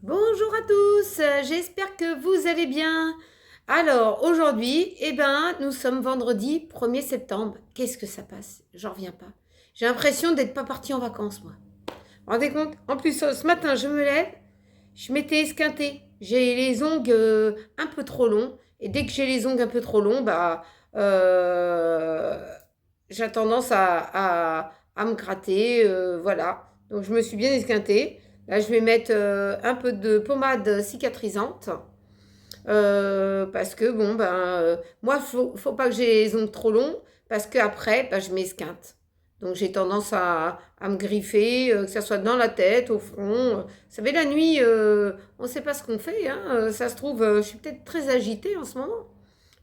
Bonjour à tous, j'espère que vous allez bien. Alors aujourd'hui, nous sommes vendredi 1er septembre. Qu'est-ce que ça passe? J'en reviens pas. J'ai l'impression d'être pas partie en vacances, moi. Vous vous rendez compte? En plus, ce matin, je me lève, je m'étais esquintée. J'ai les ongles un peu trop longs. Et dès que j'ai les ongles un peu trop longs, euh, j'ai tendance à me gratter. Voilà. Donc je me suis bien esquintée. Là, je vais mettre un peu de pommade cicatrisante. Parce que, moi, faut pas que j'ai les ongles trop longs. Parce qu'après, je m'esquinte. Donc, j'ai tendance à me griffer, que ça soit dans la tête, au front. Vous savez, la nuit, on ne sait pas ce qu'on fait. Hein. Ça se trouve, je suis peut-être très agitée en ce moment.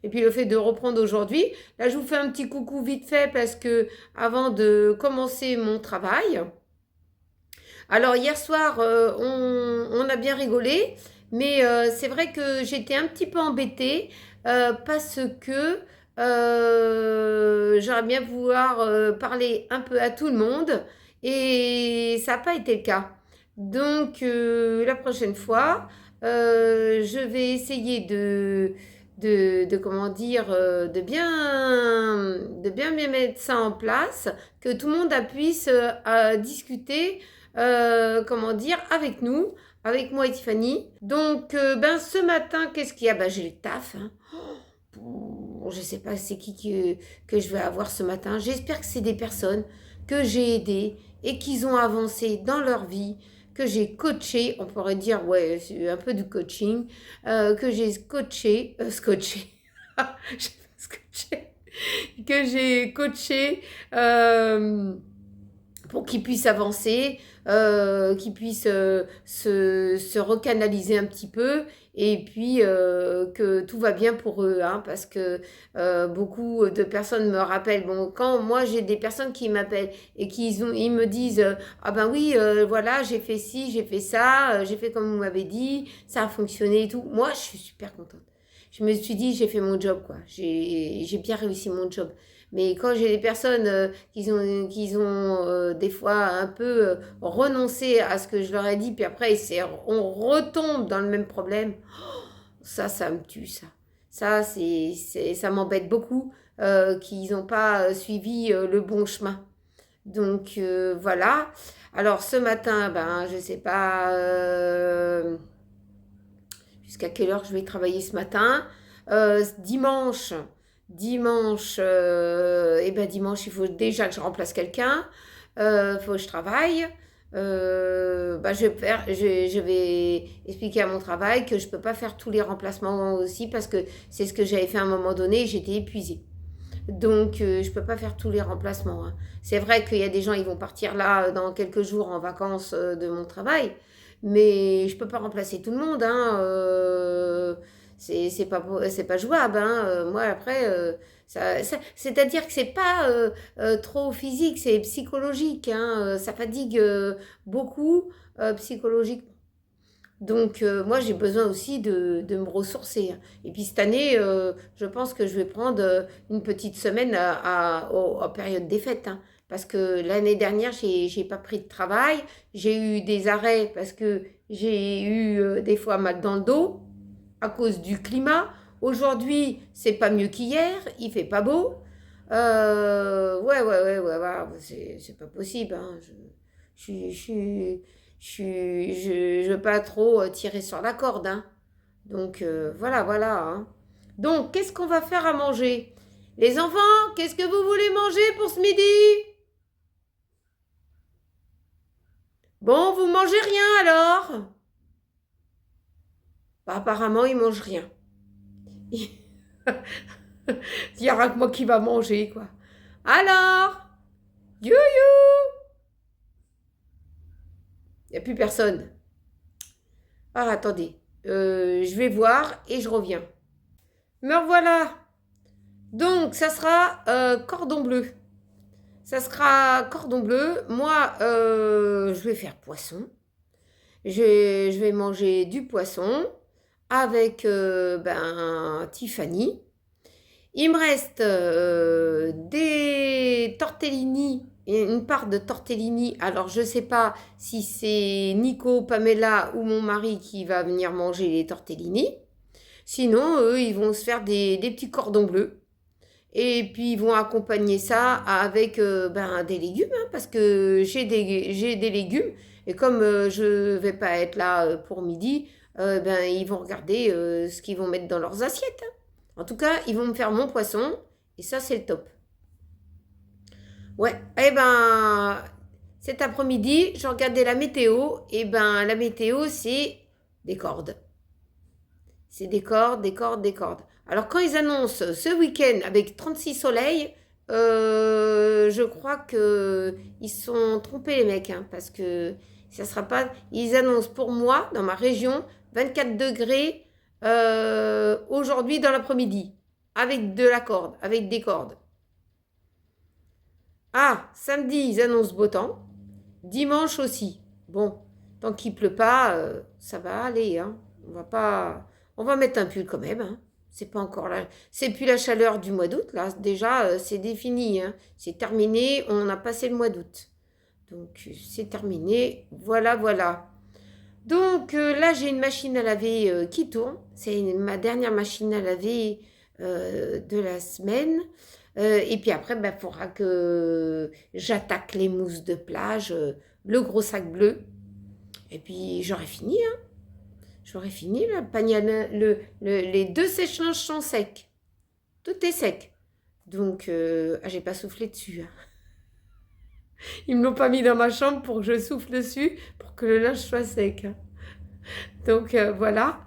Et puis le fait de reprendre aujourd'hui, là je vous fais un petit coucou vite fait parce que avant de commencer mon travail, alors hier soir, on a bien rigolé, mais c'est vrai que j'étais un petit peu embêtée parce que j'aurais bien vouloir parler un peu à tout le monde et ça n'a pas été le cas. Donc la prochaine fois, je vais essayer comment dire, de bien mettre ça en place, que tout le monde puisse discuter comment dire, avec nous, avec moi et Tiffany. Donc, ce matin, qu'est-ce qu'il y a? J'ai le taf. Hein. Bon, je ne sais pas c'est qui que je vais avoir ce matin. J'espère que c'est des personnes que j'ai aidées et qu'ils ont avancé dans leur vie, que j'ai coaché, on pourrait dire, ouais, c'est un peu du coaching, que j'ai scotché, scotché, que j'ai coaché pour qu'ils puissent avancer, qu'ils puissent se recanaliser un petit peu et puis que tout va bien pour eux. Hein, parce que beaucoup de personnes me rappellent, bon, quand moi j'ai des personnes qui m'appellent et ils me disent ah ben oui, voilà, j'ai fait ci, j'ai fait ça, j'ai fait comme vous m'avez dit, ça a fonctionné et tout. Moi, je suis super contente. Je me suis dit, j'ai fait mon job, quoi. J'ai bien réussi mon job. Mais quand j'ai des personnes qui ont des fois un peu renoncé à ce que je leur ai dit, puis après on retombe dans le même problème, ça me tue, ça. Ça m'embête beaucoup qu'ils n'ont pas suivi le bon chemin. Donc voilà. Alors ce matin, je sais pas jusqu'à quelle heure je vais travailler ce matin. Dimanche, dimanche, il faut déjà que je remplace quelqu'un. Il faut que je travaille. Je vais expliquer à mon travail que je ne peux pas faire tous les remplacements aussi parce que c'est ce que j'avais fait à un moment donné et j'étais épuisée. Donc, je ne peux pas faire tous les remplacements. Hein. C'est vrai qu'il y a des gens, ils vont partir là dans quelques jours en vacances de mon travail, mais je ne peux pas remplacer tout le monde. Hein. C'est pas jouable. Hein. Moi, après, c'est-à-dire que c'est pas trop physique, c'est psychologique. Hein. Ça fatigue beaucoup psychologiquement. Donc, moi, j'ai besoin aussi de me ressourcer. Hein. Et puis, cette année, je pense que je vais prendre une petite semaine en période des fêtes. Hein. Parce que l'année dernière, j'ai pas pris de travail. J'ai eu des arrêts parce que j'ai eu des fois mal dans le dos à cause du climat. Aujourd'hui, c'est pas mieux qu'hier. Il fait pas beau. Ouais, c'est pas possible. Hein. Je suis je veux pas trop tirer sur la corde. Hein. Donc voilà. Hein. Donc, qu'est-ce qu'on va faire à manger? Les enfants, qu'est-ce que vous voulez manger pour ce midi? Bon, vous mangez rien alors? Apparemment, ils mangent rien. Il y aura que moi qui va manger, quoi. Alors? You. Il n'y a plus personne. Ah, attendez. Je vais voir et je reviens. Me revoilà. Donc, ça sera cordon bleu. Ça sera cordon bleu. Moi, je vais faire poisson. Je vais manger du poisson avec Tiffany. Il me reste des tortellini une part de tortellini. Alors, je ne sais pas si c'est Nico, Pamela ou mon mari qui va venir manger les tortellini. Sinon, eux, ils vont se faire des petits cordons bleus. Et puis, ils vont accompagner ça avec des légumes, hein, parce que j'ai des légumes. Et comme je ne vais pas être là pour midi, ils vont regarder ce qu'ils vont mettre dans leurs assiettes, hein. En tout cas, ils vont me faire mon poisson. Et ça, c'est le top. Ouais, cet après-midi, je regardais la météo. La météo, c'est des cordes. C'est des cordes, des cordes, des cordes. Alors, quand ils annoncent ce week-end avec 36 soleils, je crois que ils se sont trompés, les mecs, hein, parce que ça sera pas. Ils annoncent pour moi, dans ma région, 24 degrés aujourd'hui dans l'après-midi, avec de la corde, avec des cordes. Ah, samedi, ils annoncent beau temps. Dimanche aussi. Bon, tant qu'il pleut pas, ça va aller, hein. On va mettre un pull quand même, hein. C'est pas encore là. C'est plus la chaleur du mois d'août, là. Déjà, c'est défini, hein. C'est terminé. On a passé le mois d'août. Donc, c'est terminé. Voilà, voilà. Donc, là, j'ai une machine à laver qui tourne. C'est ma dernière machine à laver de la semaine. Et puis après, il faudra que j'attaque les mousses de plage, le gros sac bleu. Et puis, j'aurai fini, hein. J'aurai fini, le panier, les 2 sèche-linges sont secs. Tout est sec. Donc, j'ai pas soufflé dessus, hein. Ils me l'ont pas mis dans ma chambre pour que je souffle dessus, pour que le linge soit sec, hein. Donc, voilà.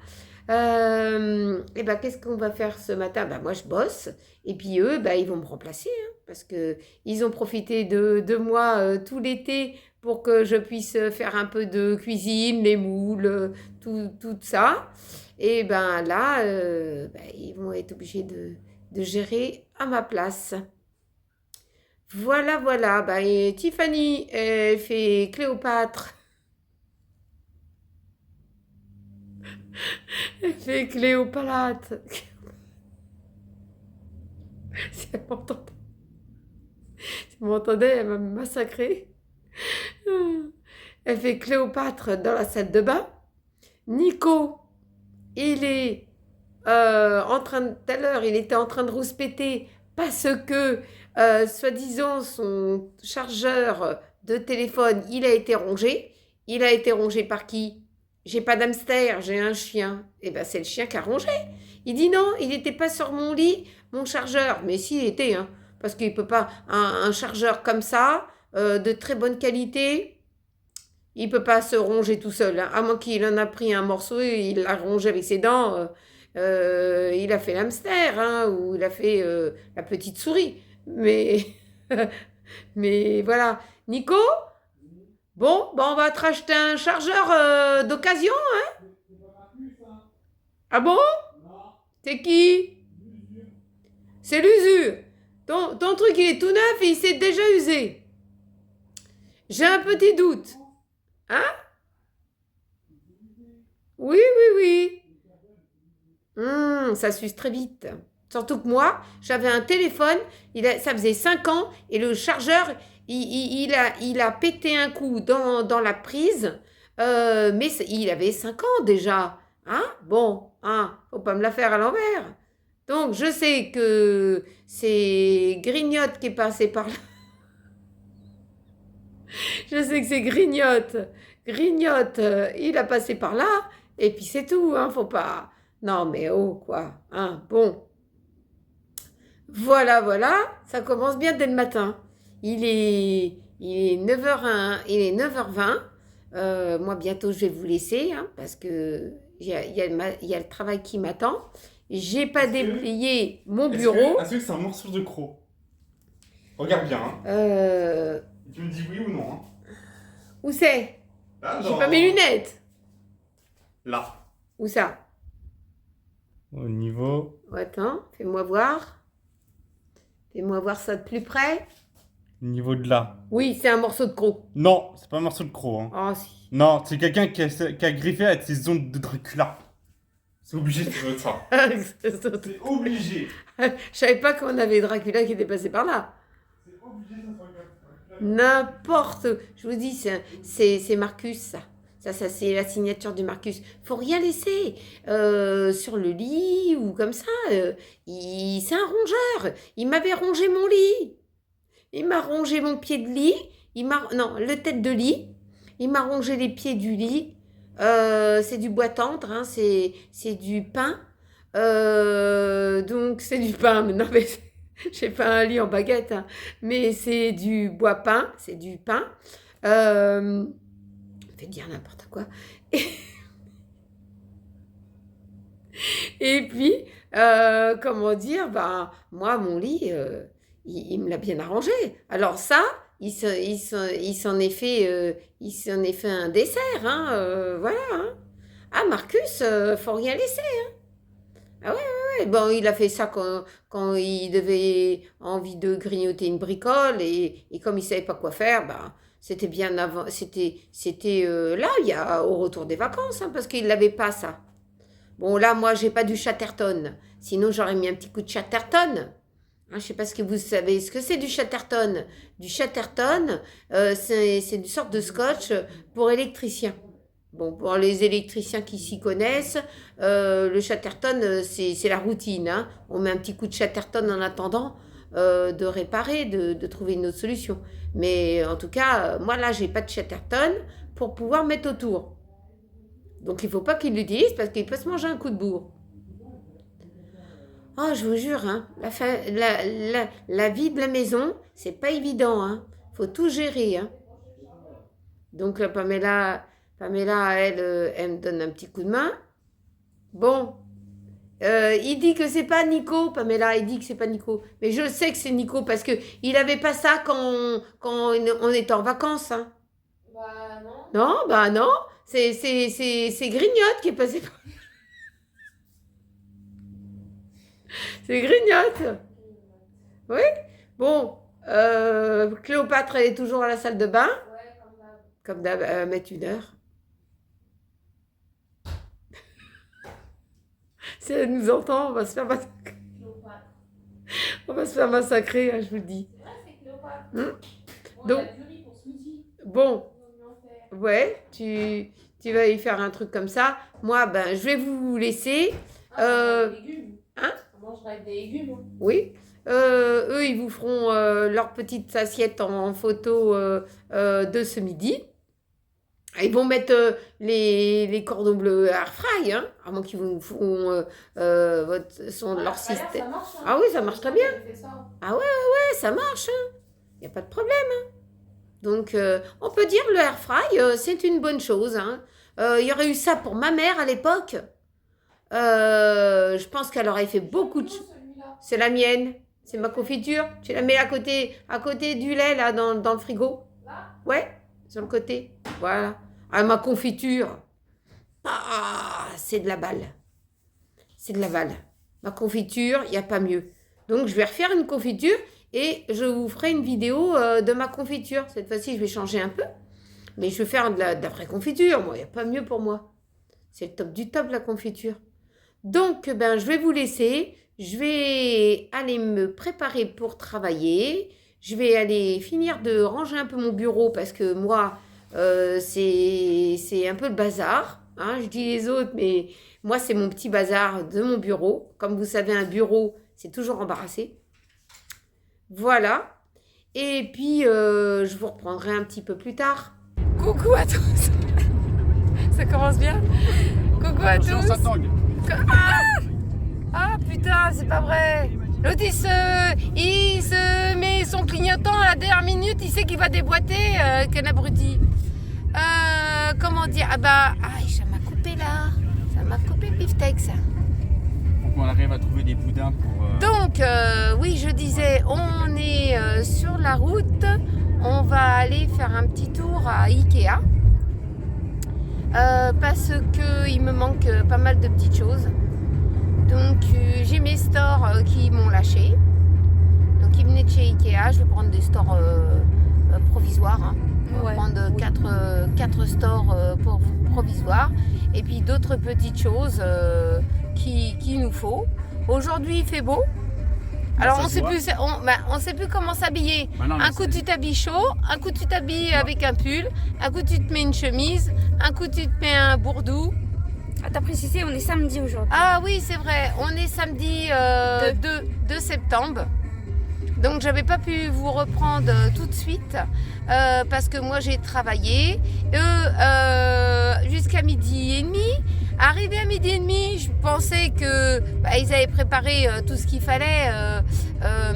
Qu'est-ce qu'on va faire ce matin? Moi, je bosse. Et puis, eux, ils vont me remplacer, hein, parce qu'ils ont profité de moi tout l'été pour que je puisse faire un peu de cuisine, les moules, tout ça. Et là, ils vont être obligés de gérer à ma place. Voilà, voilà. Et Tiffany, elle fait Cléopâtre. Elle fait Cléopâtre. Si elle m'entendait, elle va me massacrer. Elle fait Cléopâtre dans la salle de bain. Nico, il est tout à l'heure, il était en train de rouspéter parce que, soi-disant, son chargeur de téléphone, il a été rongé. Il a été rongé par qui? J'ai pas d'hamster, j'ai un chien. C'est le chien qui a rongé. Il dit non, il n'était pas sur mon lit, mon chargeur. Mais si, il était, hein, parce qu'il peut pas. Un chargeur comme ça, de très bonne qualité, il peut pas se ronger tout seul, hein. À moins qu'il en a pris un morceau et il l'a rongé avec ses dents. Il a fait l'hamster, hein, ou il a fait la petite souris. Mais, mais voilà. Nico, bon, on va te racheter un chargeur d'occasion, hein? Ah bon? C'est qui? C'est l'usure. Ton truc, il est tout neuf et il s'est déjà usé. J'ai un petit doute. Hein? Oui, oui, oui. Ça s'use très vite. Surtout que moi, j'avais un téléphone, ça faisait 5 ans, et le chargeur, il a pété un coup dans la prise, mais il avait 5 ans déjà. Hein? Bon, hein, faut pas me la faire à l'envers. Donc, je sais que c'est Grignotte qui est passé par là. Je sais que c'est Grignotte. Grignotte, il a passé par là, et puis c'est tout, hein, faut pas... Non, mais oh, quoi, hein, bon. Voilà, voilà, ça commence bien dès le matin. Il est 9h01, il est 9h20. Moi, bientôt, je vais vous laisser, hein, parce que il y a le travail qui m'attend. J'ai pas déblayé mon bureau. Est-ce que c'est un morceau de croc? Regarde bien, hein. Tu me dis oui ou non, hein. Où c'est? Là, J'ai pas mes lunettes. Là. Où ça? Au niveau... Attends, fais-moi voir. Fais-moi voir ça de plus près. Au niveau de là. Oui, c'est un morceau de croc. Non, c'est pas un morceau de croc, hein. Oh, si. Non, c'est quelqu'un qui a griffé avec ses ongles de Dracula. C'est obligé de faire ça. C'est obligé. Je savais pas qu'on avait Dracula qui était passé par là. C'est obligé de faire Dracula N'importe. Je vous dis, c'est Marcus, ça. Ça, c'est la signature de Marcus. Faut rien laisser sur le lit ou comme ça. C'est un rongeur. Il m'avait rongé mon lit. Il m'a rongé mon pied de lit. Non, le tête de lit. Il m'a rongé les pieds du lit. C'est du bois tendre, hein, c'est du pain. Donc, c'est du pain. Mais non, mais j'ai pas un lit en baguette. Hein, mais c'est du bois peint. C'est du pain. Je vais dire n'importe quoi. Et puis, comment dire, ben, moi, mon lit, il me l'a bien arrangé. Alors ça, il s'en est fait un dessert, hein, voilà. Hein. Ah, Marcus, faut rien laisser. Hein. Ah ouais. Bon, il a fait ça quand il devait envie de grignoter une bricole et comme il savait pas quoi faire, ben, c'était bien avant, c'était là, il y a au retour des vacances, hein, parce qu'il l'avait pas ça. Bon, là, moi, j'ai pas du Chatterton. Sinon, j'aurais mis un petit coup de Chatterton. Hein, je sais pas ce que vous savez ce que c'est du Chatterton. Du Chatterton, c'est une sorte de scotch pour électriciens. Bon, pour les électriciens qui s'y connaissent, le Chatterton, c'est la routine. Hein. On met un petit coup de Chatterton en attendant de réparer, de trouver une autre solution. Mais en tout cas, moi là, j'ai pas de Chatterton pour pouvoir mettre autour. Donc il ne faut pas qu'il l'utilise parce qu'il peut se manger un coup de bourre. Oh, je vous jure, hein, la vie de la maison, c'est pas évident. Hein. Faut tout gérer. Hein. Donc Pamela, elle me donne un petit coup de main. Bon, il dit que c'est pas Nico, Pamela, il dit que c'est pas Nico. Mais je sais que c'est Nico parce que il avait pas ça quand on était en vacances. Hein. Bah non. Non, bah non. C'est Grignotte qui est passé par... C'est Grignotte. Oui. Bon, Cléopâtre, elle est toujours à la salle de bain. Ouais, Comme d'hab, elle va mettre 1 heure. Si elle nous entend, on va se faire massacrer. On va se faire massacrer, hein, je vous le dis. Ouais, c'est Cléopâtre. Donc, Pour ce midi. Bon, ouais, tu vas y faire un truc comme ça. Moi, ben, je vais vous laisser. Des légumes. Hein? On mangera avec des légumes. Oui. Eux, ils vous feront leur petite assiette en photo de ce midi. Ils vont mettre les cordons bleus à air fry, hein, à moins qu'ils vous font leur système. Ça marche, hein. Ah oui, ça marche très bien. Ça. Ah ouais, ça marche. Il n'y a pas de problème. Hein. Donc, on peut dire le air fry, c'est une bonne chose. Hein. Il y aurait eu ça pour ma mère à l'époque. Je pense qu'elle aurait fait beaucoup de choses. C'est la mienne. C'est ma confiture. Tu la mets à côté du lait, là, dans le frigo. Là ? Ouais, sur le côté. Voilà. Ah, ma confiture. Ah, c'est de la balle. C'est de la balle. Ma confiture, il n'y a pas mieux. Donc, je vais refaire une confiture et je vous ferai une vidéo de ma confiture. Cette fois-ci, je vais changer un peu. Mais je vais faire de la vraie confiture. Moi, il n'y a pas mieux pour moi. C'est le top du top, la confiture. Donc, ben, je vais vous laisser. Je vais aller me préparer pour travailler. Je vais aller finir de ranger un peu mon bureau parce que moi, c'est un peu le bazar. Hein, je dis les autres, mais moi, c'est mon petit bazar de mon bureau. Comme vous savez, un bureau, c'est toujours embarrassé. Voilà. Et puis, je vous reprendrai un petit peu plus tard. Coucou à tous. Ça commence bien. Coucou à tous. Ah putain, c'est pas vrai. L'autre, il se met son clignotant à la dernière minute. Il sait qu'il va déboîter. Quel abruti. Comment dire? Ah bah, ça m'a coupé là. Ça m'a coupé le beefsteak, ça. Faut qu'on arrive à trouver des boudins pour... Donc, oui, je disais, on est sur la route. On va aller faire un petit tour à Ikea. Parce qu'il me manque pas mal de petites choses. Donc, j'ai mes stores qui m'ont lâché. Donc, ils venaient de chez Ikea. Je vais prendre des stores provisoires. Hein. On va prendre 4 stores provisoires. Et puis, d'autres petites choses qu'il nous faut. Aujourd'hui, il fait beau. Alors Ça on se sait voit. plus, on sait plus comment s'habiller. Bah non, mais Un coup c'est- tu t'habilles chaud, un coup tu t'habilles avec un pull, un coup tu te mets une chemise, un coup tu te mets un bourdou. Ah, t'as précisé, on est samedi aujourd'hui. Ah oui, c'est vrai, on est samedi 2 septembre. Donc j'avais pas pu vous reprendre tout de suite parce que moi j'ai travaillé jusqu'à midi et demi. Arrivé à midi et demi, je pensais que ils avaient préparé tout ce qu'il fallait,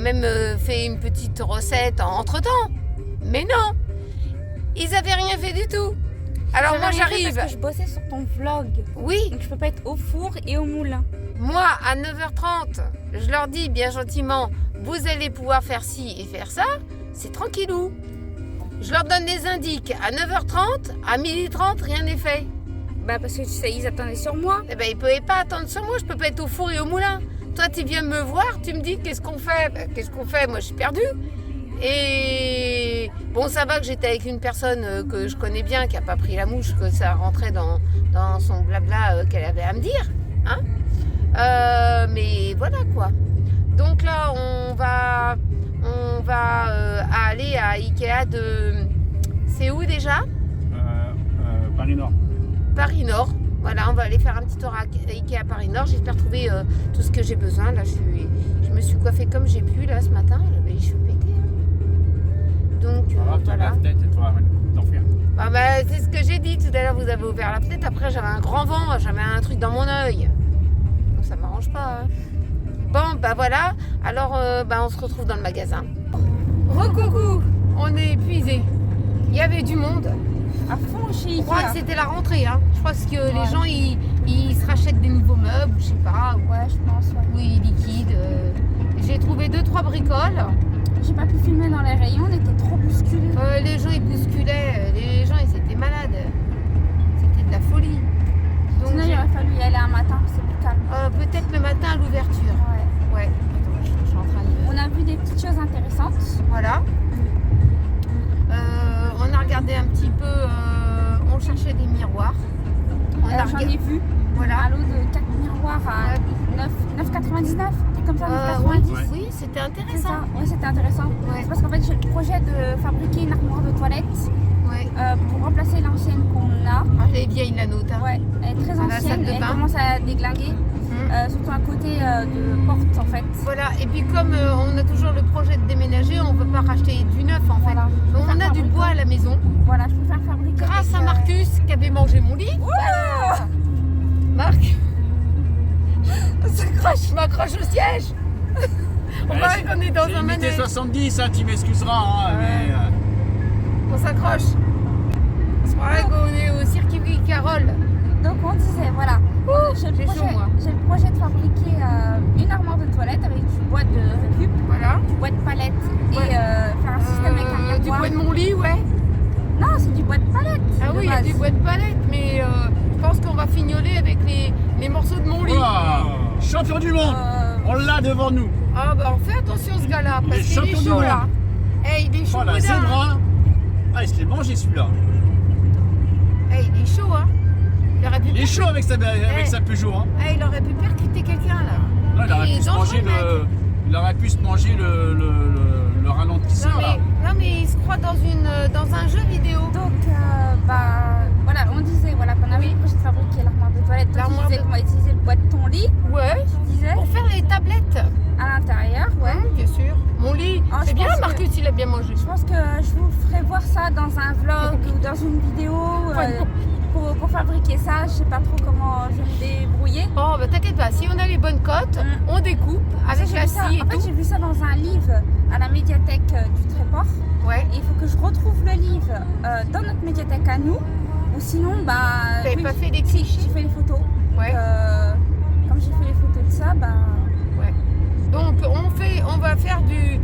même fait une petite recette entre temps. Mais non, ils avaient rien fait du tout. Alors moi j'arrive. Parce que je bossais sur ton vlog. Oui. Donc je peux pas être au four et au moulin. Moi, à 9h30, je leur dis bien gentiment, vous allez pouvoir faire ci et faire ça, c'est tranquillou. Je leur donne des indices. À 9h30, à 12h30, rien n'est fait. Bah parce que tu sais, ils attendaient sur moi. Eh ben, ils ne pouvaient pas attendre sur moi, je peux pas être au four et au moulin. Toi, tu viens me voir, tu me dis qu'est-ce qu'on fait. Ben, qu'est-ce qu'on fait? Moi, je suis perdue. Et bon, ça va que j'étais avec une personne que je connais bien, qui n'a pas pris la mouche, que ça rentrait dans son blabla qu'elle avait à me dire. Hein. Mais voilà quoi. Donc là, on va aller à Ikea de... C'est où déjà? Paris Nord. Paris Nord. Voilà, on va aller faire un petit tour à Ikea Paris Nord. J'espère trouver tout ce que j'ai besoin. Là, je me suis coiffée comme j'ai pu là ce matin. J'avais les cheveux pétés. Hein. Donc voilà. La fenêtre et toi, d'enfer. Ah bah, c'est ce que j'ai dit tout à l'heure. Vous avez ouvert la fenêtre. Après, j'avais un grand vent. J'avais un truc dans mon œil. Donc ça m'arrange pas. Hein. Bon, bah voilà. Alors, on se retrouve dans le magasin. Recoucou. On est épuisés. Il y avait du monde. À fond chez Je crois que Ikea. c'était la rentrée. Hein. Je pense que les gens, ils se rachètent des nouveaux meubles, je sais pas. Ouais, je pense, ouais. Oui, liquide. J'ai trouvé 2-3 bricoles. J'ai pas pu filmer dans les rayons, on était trop bousculés. Les gens, ils bousculaient. Les gens, ils étaient malades. C'était de la folie. Donc, Sinon, il aurait fallu y aller un matin, c'est plus calme. peut-être le matin à l'ouverture. Ouais. Ouais. Attends, je suis en train de... On a vu des petites choses intéressantes. Voilà. On a regardé un petit peu... on cherchait des miroirs. On a J'en regardé... ai vu Voilà. un lot de 4 miroirs à 9,99. C'est comme ça, 9,90. Oui, c'était C'est intéressant. ça, ouais, c'était intéressant. Ouais. C'est parce qu'en fait, j'ai le projet de fabriquer une armoire de toilette Ouais. pour remplacer l'ancienne qu'on a. Ah, elle est vieille la nôtre. Hein. Ouais, elle est très Dans la salle ancienne de et elle bain. commence à déglinguer, surtout à côté de porte en fait. Voilà, et puis comme on a toujours le projet de déménager, on ne veut pas racheter du neuf en fait. Voilà. Donc on a du bois à la maison. Voilà, je préfère fabriquer. Grâce à avec, Marcus qui avait mangé mon lit. Voilà. Marc, je m'accroche au siège. On va qu'on est dans un Limité manège. 70, hein, tu m'excuseras, hein, mais... On s'accroche. On se croirait qu'on est au circuit Carole. Donc on disait, voilà, j'ai j'ai chaud, moi. le projet de fabriquer une armoire de toilette avec du bois de récup, Voilà. du bois de palette et Ouais. faire un système avec un Du miroir. bois de mon lit, ouais. Non, c'est du bois de palette. Ah de oui, il y a base. du bois de palette, mais je pense qu'on va fignoler avec les morceaux de mon lit. Voilà. Champion du monde. On l'a devant nous. Ah bah on fait attention ce gars-là, Il parce est qu'il est champion du chaud monde. là. Eh, il est chaud Oh la boudin. zébra. Ah, il se l'est mangé celui-là. Eh, il est chaud hein. Il aurait pu, Il est chaud avec sa Peugeot. Hein. Eh, il aurait pu percuter quelqu'un là. Là, il aurait Il est pu se dangereux, manger mec. il aurait pu se manger le ralentisseur là. Non mais il se croit dans un jeu vidéo. Donc, voilà, on disait voilà, qu'on avait le projet de fabriquer l'armoire de toilette. Toi, tu L'armoire disais de- qu'on va utiliser le bois de ton lit, Ouais. tu disais, Pour faire les tablettes. à l'intérieur. Ouais. Bien sûr. Mon lit. Ah, C'est je bien pense que- Marcus, il a bien mangé. Je pense que je vous ferai voir ça dans un vlog ou dans une vidéo pour fabriquer ça. Je sais pas trop comment je vais me débrouiller. Oh bah t'inquiète pas, si on a les bonnes cotes, on découpe avec J'ai la vu ça- scie et en fait, tout. j'ai vu ça dans un livre à la médiathèque du Tréport. Ouais. Et il faut que je retrouve le livre dans notre médiathèque à nous. Ou sinon, T'avais pas fait des si, clichés? j'ai fait les photos. Ouais. Comme j'ai fait les photos de ça, Ouais. Donc on va faire du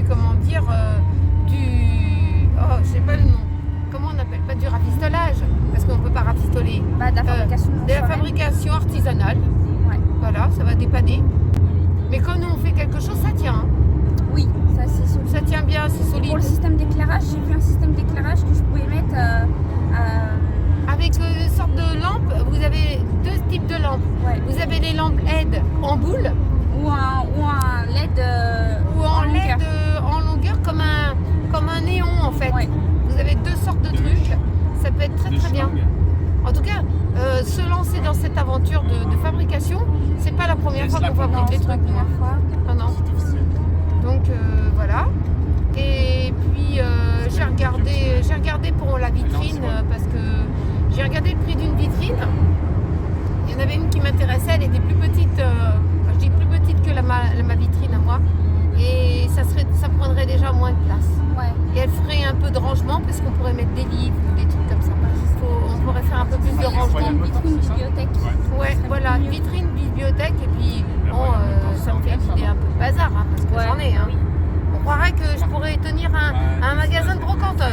comment dire oh je sais pas le nom. Comment on appelle, pas du rafistolage parce qu'on peut pas rafistoler. de la fabrication. De la fabrication artisanale. Ouais. Voilà, ça va dépanner. Mais quand nous on fait quelque chose, ça tient. Hein. Oui, ça c'est solide. Ça tient bien, c'est solide. Pour le système d'éclairage, j'ai vu un système d'éclairage que je pouvais mettre Avec une sorte de lampe, vous avez deux types de lampes. ouais. Vous avez les lampes LED en boule Ou un LED Ou en longueur. LED en longueur comme un néon en fait. Ouais. Vous avez deux sortes de trucs. Ça peut être très Des très bien. schlingues. En tout cas, se lancer dans cette aventure de fabrication, c'est pas la première Des fois qu'on slaps. fabrique Non, des c'est pas la trucs. première fois. Non, non. Donc voilà. Et puis j'ai regardé pour la vitrine parce que j'ai regardé le prix d'une vitrine. Il y en avait une qui m'intéressait, elle était plus petite, je dis plus petite que ma vitrine à moi. Et ça prendrait déjà moins de place. Ouais. Et elle ferait un peu de rangement parce qu'on pourrait mettre des livres ou des trucs comme ça. On pourrait faire un peu plus de Ouais, rangement. Une vitrine c'est ça bibliothèque. Ouais. Ouais, serait voilà, mieux. vitrine, bibliothèque et puis Mais bon, ouais, en même temps, ça me fait ça vider va. un peu de bazar hein, parce que Ouais, j'en ai. Hein. oui. On croirait que je pourrais tenir un magasin de brocanteur.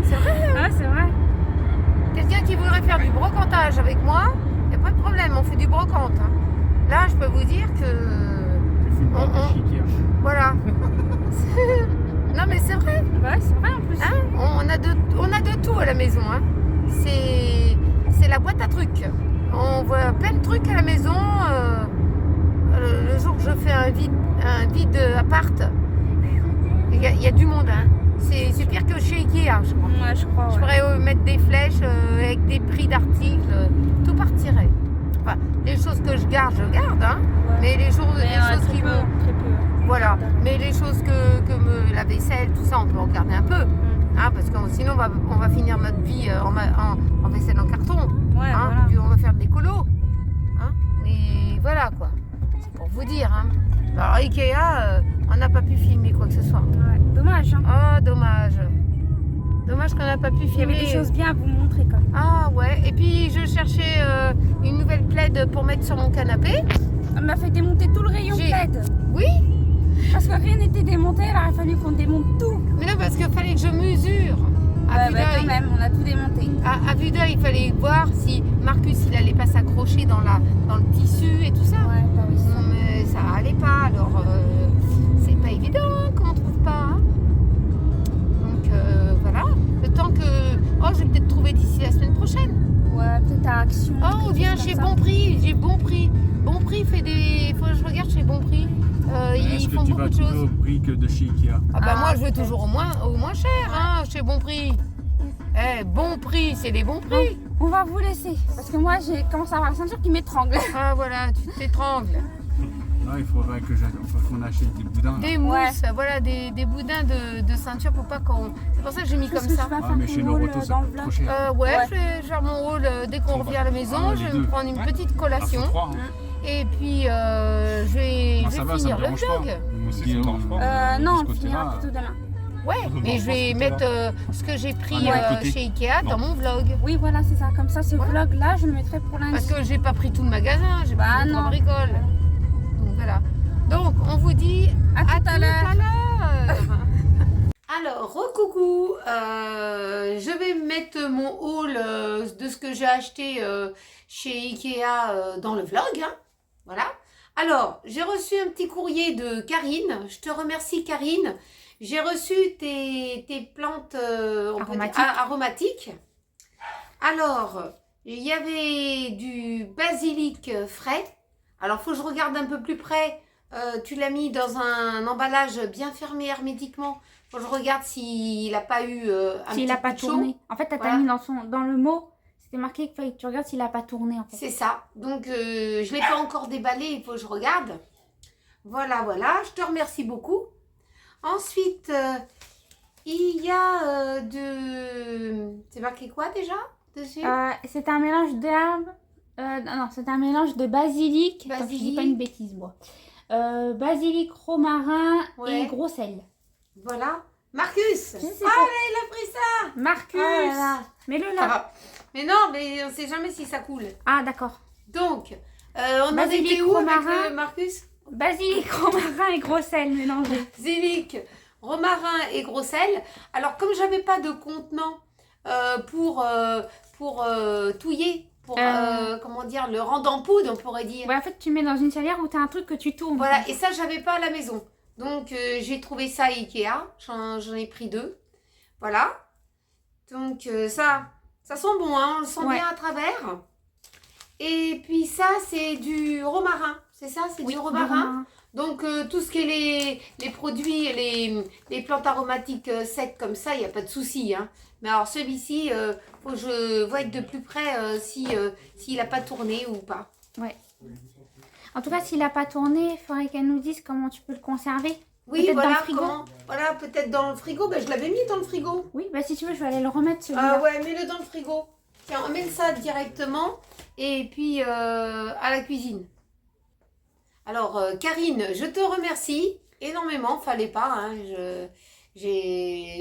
C'est vrai, Ah, c'est vrai. quelqu'un qui voudrait faire du brocantage avec moi, il n'y a pas de problème, on fait du brocante. Hein. Là, je peux vous dire que... Tu fous une barre de chic hier. Voilà. Non mais c'est vrai, Ouais, c'est vrai en plus. hein, on a de tout à la maison. Hein. C'est la boîte à trucs. On voit plein de trucs à la maison. Le jour que je fais un vide appart, il y a du monde. Hein. C'est pire que chez Ikea, je crois. Ouais, je crois. Je Ouais. pourrais mettre des flèches avec des prix d'articles, tout partirait. Enfin, les choses que je garde, hein. Ouais. Mais les choses très qui peu, me... très peu. Voilà. Mais les choses la vaisselle, tout ça, on peut en garder un peu. Hein, parce que sinon, on va finir notre vie en vaisselle en carton. Ouais, Hein, voilà. puis on va faire de l'écolo. Hein. Mais voilà, quoi. C'est pour vous dire. Hein. Alors, Ikea, on n'a pas pu filmer quoi que ce soit. Ouais. Dommage, hein. Oh, dommage. Dommage qu'on n'a pas pu Il y filmer. avait des choses bien à vous montrer quand même. Ah ouais, et puis je cherchais une nouvelle plaide pour mettre sur mon canapé. Elle m'a fait démonter tout le rayon J'ai- plaid. Oui, Parce que rien n'était démonté, alors il a fallu qu'on démonte tout. mais non, parce qu'il fallait que je mesure. À vue Bah, quand d'œil. même, on a tout démonté. À vue d'œil, il fallait voir si Marcus il allait pas s'accrocher dans le tissu et tout ça. Ouais, bah oui. Non mais ça allait pas, alors c'est pas évident hein, qu'on ne trouve pas. Hein. Donc voilà, le temps que... Oh, je vais peut-être trouver d'ici la semaine prochaine. Ouais, peut-être à Action. Oh, quelque ou bien chose chez comme ça. Bon Prix, j'ai Bon Prix. Bon Prix fait des... Faut que je regarde chez Bon Prix. Est-ce Ils que font tu beaucoup vas de trouver choses. au prix que de chez Ikea? Ah bah Ah, moi je veux peut-être. toujours au moins cher hein, chez Bon Prix. Eh, Bon Prix, c'est des bons prix. On va vous laisser. Parce que moi, j'ai commencé à avoir la ceinture qui m'étrangle. Ah voilà, tu t'étrangles. Non, il faudrait qu'on achète des boudins. Là. Des mousses, voilà, des boudins de ceinture pour pas qu'on... C'est pour ça que j'ai mis Parce comme que ça. je vais Ah, faire mais tout chez le le rôle roto, ça dans le coûte trop vlog. cher. Ouais, Ouais. je vais faire mon rôle dès qu'on revient à la maison. Ah, Je les vais me deux. prendre une Ouais. petite Ah, collation. faut croire, hein. Et puis je vais, Ah, je ça vais va, ça finir me le dérange pas. vlog. Moi aussi, ça me dérange pas. De Non, ce on côté-là, finira plutôt demain. Ouais, mais je vais Dans mettre ce que j'ai pris Ah, non, à côté. chez Ikea dans Non. mon vlog. Oui, voilà, c'est ça. Comme ça, ce Ouais. vlog-là, je le mettrai pour lundi. Parce que j'ai pas pris tout le magasin, j'ai Bah, pris deux, non. trois bricoles. Donc voilà. Donc on vous dit À tout à l'heure. l'heure. Alors, recoucou, je vais mettre mon haul de ce que j'ai acheté chez Ikea dans le vlog. Hein. Voilà. Alors, j'ai reçu un petit courrier de Karine. Je te remercie Karine. J'ai reçu tes plantes on peut dire, aromatiques. Alors, il y avait du basilic frais. Alors, faut que je regarde un peu plus près. Tu l'as mis dans un emballage bien fermé hermétiquement. Faut que je regarde s'il n'a pas eu un S'il petit a pas coup de chaud. tourné. En fait, t'as Voilà. mis dans le mot, c'était marqué qu'il fallait que tu regardes s'il a pas tourné. En fait. C'est ça. Donc, je ne l'ai pas encore déballé. Il faut que je regarde. Voilà, voilà. Je te remercie beaucoup. Ensuite, il y a C'est marqué quoi déjà dessus? C'est un mélange d'herbes. Non, c'est un mélange de basilic. Attends, je dis pas une bêtise, moi. Basilic, romarin Ouais. et gros sel. Voilà. Marcus! Je sais Ah, pas. il a pris ça! Marcus, Ah là là. mets-le là. Ah. Mais non, mais on ne sait jamais si ça coule. Ah, d'accord. Donc, on en Basilic, était où avec romarin. Marcus? Basilic, romarin et gros sel mélangés. Basilic, romarin et gros sel. Alors, comme j'avais pas de contenant pour touiller, pour comment dire, le rendre en poudre, on pourrait dire. Ouais, en fait, tu mets dans une salière où tu as un truc que tu tournes. Voilà, et ça, j'avais pas à la maison. Donc, j'ai trouvé ça à Ikea. J'en ai pris 2. Voilà. Donc, ça sent bon, hein, on le sent Ouais. bien à travers. Et puis ça, c'est du romarin. c'est ça? C'est Oui, du du romarin. romarin. Donc, tout ce qui est les produits, les plantes aromatiques secs comme ça, il n'y a pas de souci. Hein. Mais alors, celui-ci, faut que je vois de plus près s'il n'a pas tourné ou pas. Ouais. En tout cas, s'il n'a pas tourné, il faudrait qu'elle nous dise comment tu peux le conserver. Oui, Peut-être voilà, dans le frigo. voilà, peut-être dans le frigo. Ben, je l'avais mis dans le frigo. Oui, bah si tu veux, je vais aller le remettre Ah celui-là. ouais, mets-le dans le frigo. Tiens, on met ça directement et puis à la cuisine. Alors, Karine, je te remercie énormément. Fallait pas, hein,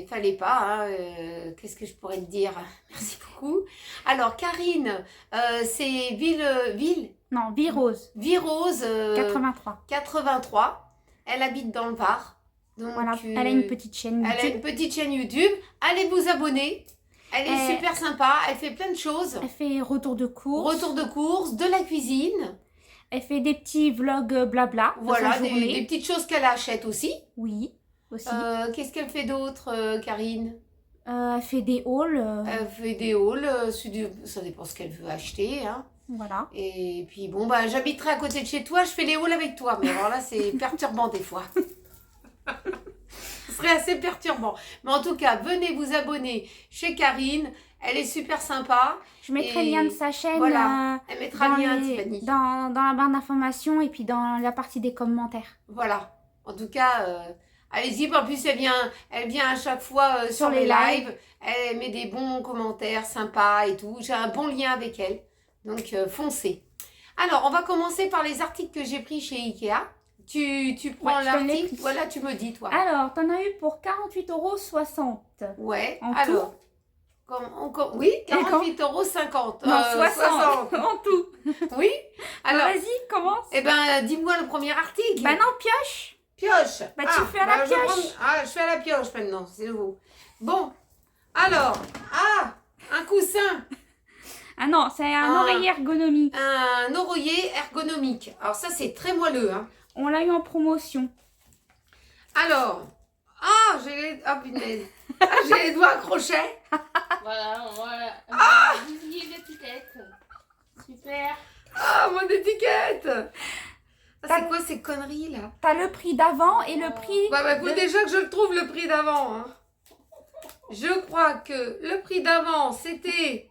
fallait pas. Hein, qu'est-ce que je pourrais te dire? Merci beaucoup. Alors, Karine, c'est Non, Virose, Virose 83. 83. Elle habite dans le Var. Donc, Voilà, elle a une petite chaîne elle a YouTube. une petite chaîne YouTube. Allez vous abonner. Elle est super sympa. Elle fait plein de choses. Elle fait retour de course. Retour de course, de la cuisine. Elle fait des petits vlogs blabla. de Voilà, sa journée. des petites choses qu'elle achète aussi. Oui, aussi. Qu'est-ce qu'elle fait d'autre, Karine? Elle fait des hauls. Elle fait des hauls. Ça dépend ce qu'elle veut acheter. Hein. Voilà. Et puis, bon, bah, j'habiterai à côté de chez toi. Je fais les hauls avec toi. Mais alors là, c'est perturbant des fois. Ce serait assez perturbant. Mais en tout cas, venez vous abonner chez Karine. Elle est super sympa. Je mettrai Et le lien de sa chaîne voilà. Elle mettra dans, le lien, les- Tiffany. dans la barre d'informations et puis dans la partie des commentaires. Voilà. En tout cas, allez-y. En plus, elle vient à chaque fois sur Sur les les lives. Elle met des bons commentaires sympas et tout. J'ai un bon lien avec elle. Donc, foncez. Alors, on va commencer par les articles que j'ai pris chez Ikea. Tu prends Ouais, je te l'ai l'article. pris. Voilà, tu me dis, toi. Alors, t'en as eu pour 48,60 €. Ouais. En Alors, oui, 48,50 €. Non, 60 en tout. Oui. Alors, Alors, vas-y, commence. eh ben, dis-moi le premier article. Bah non, pioche. Pioche. Bah, tu fais à la je vais pioche. je fais à la pioche maintenant, c'est nouveau. Bon, alors, un coussin, Ah non, c'est un Ah. oreiller ergonomique. un oreiller ergonomique. Alors ça, c'est très moelleux. Hein. On l'a eu en promotion. Alors, punaise. J'ai les doigts accrochés. Voilà. Oubliez l'étiquette. Super. Mon étiquette. Ça, c'est quoi ces conneries, là? T'as le prix d'avant et le prix... Bah, faut déjà que je le trouve, le prix d'avant. Hein. Je crois que le prix d'avant, c'était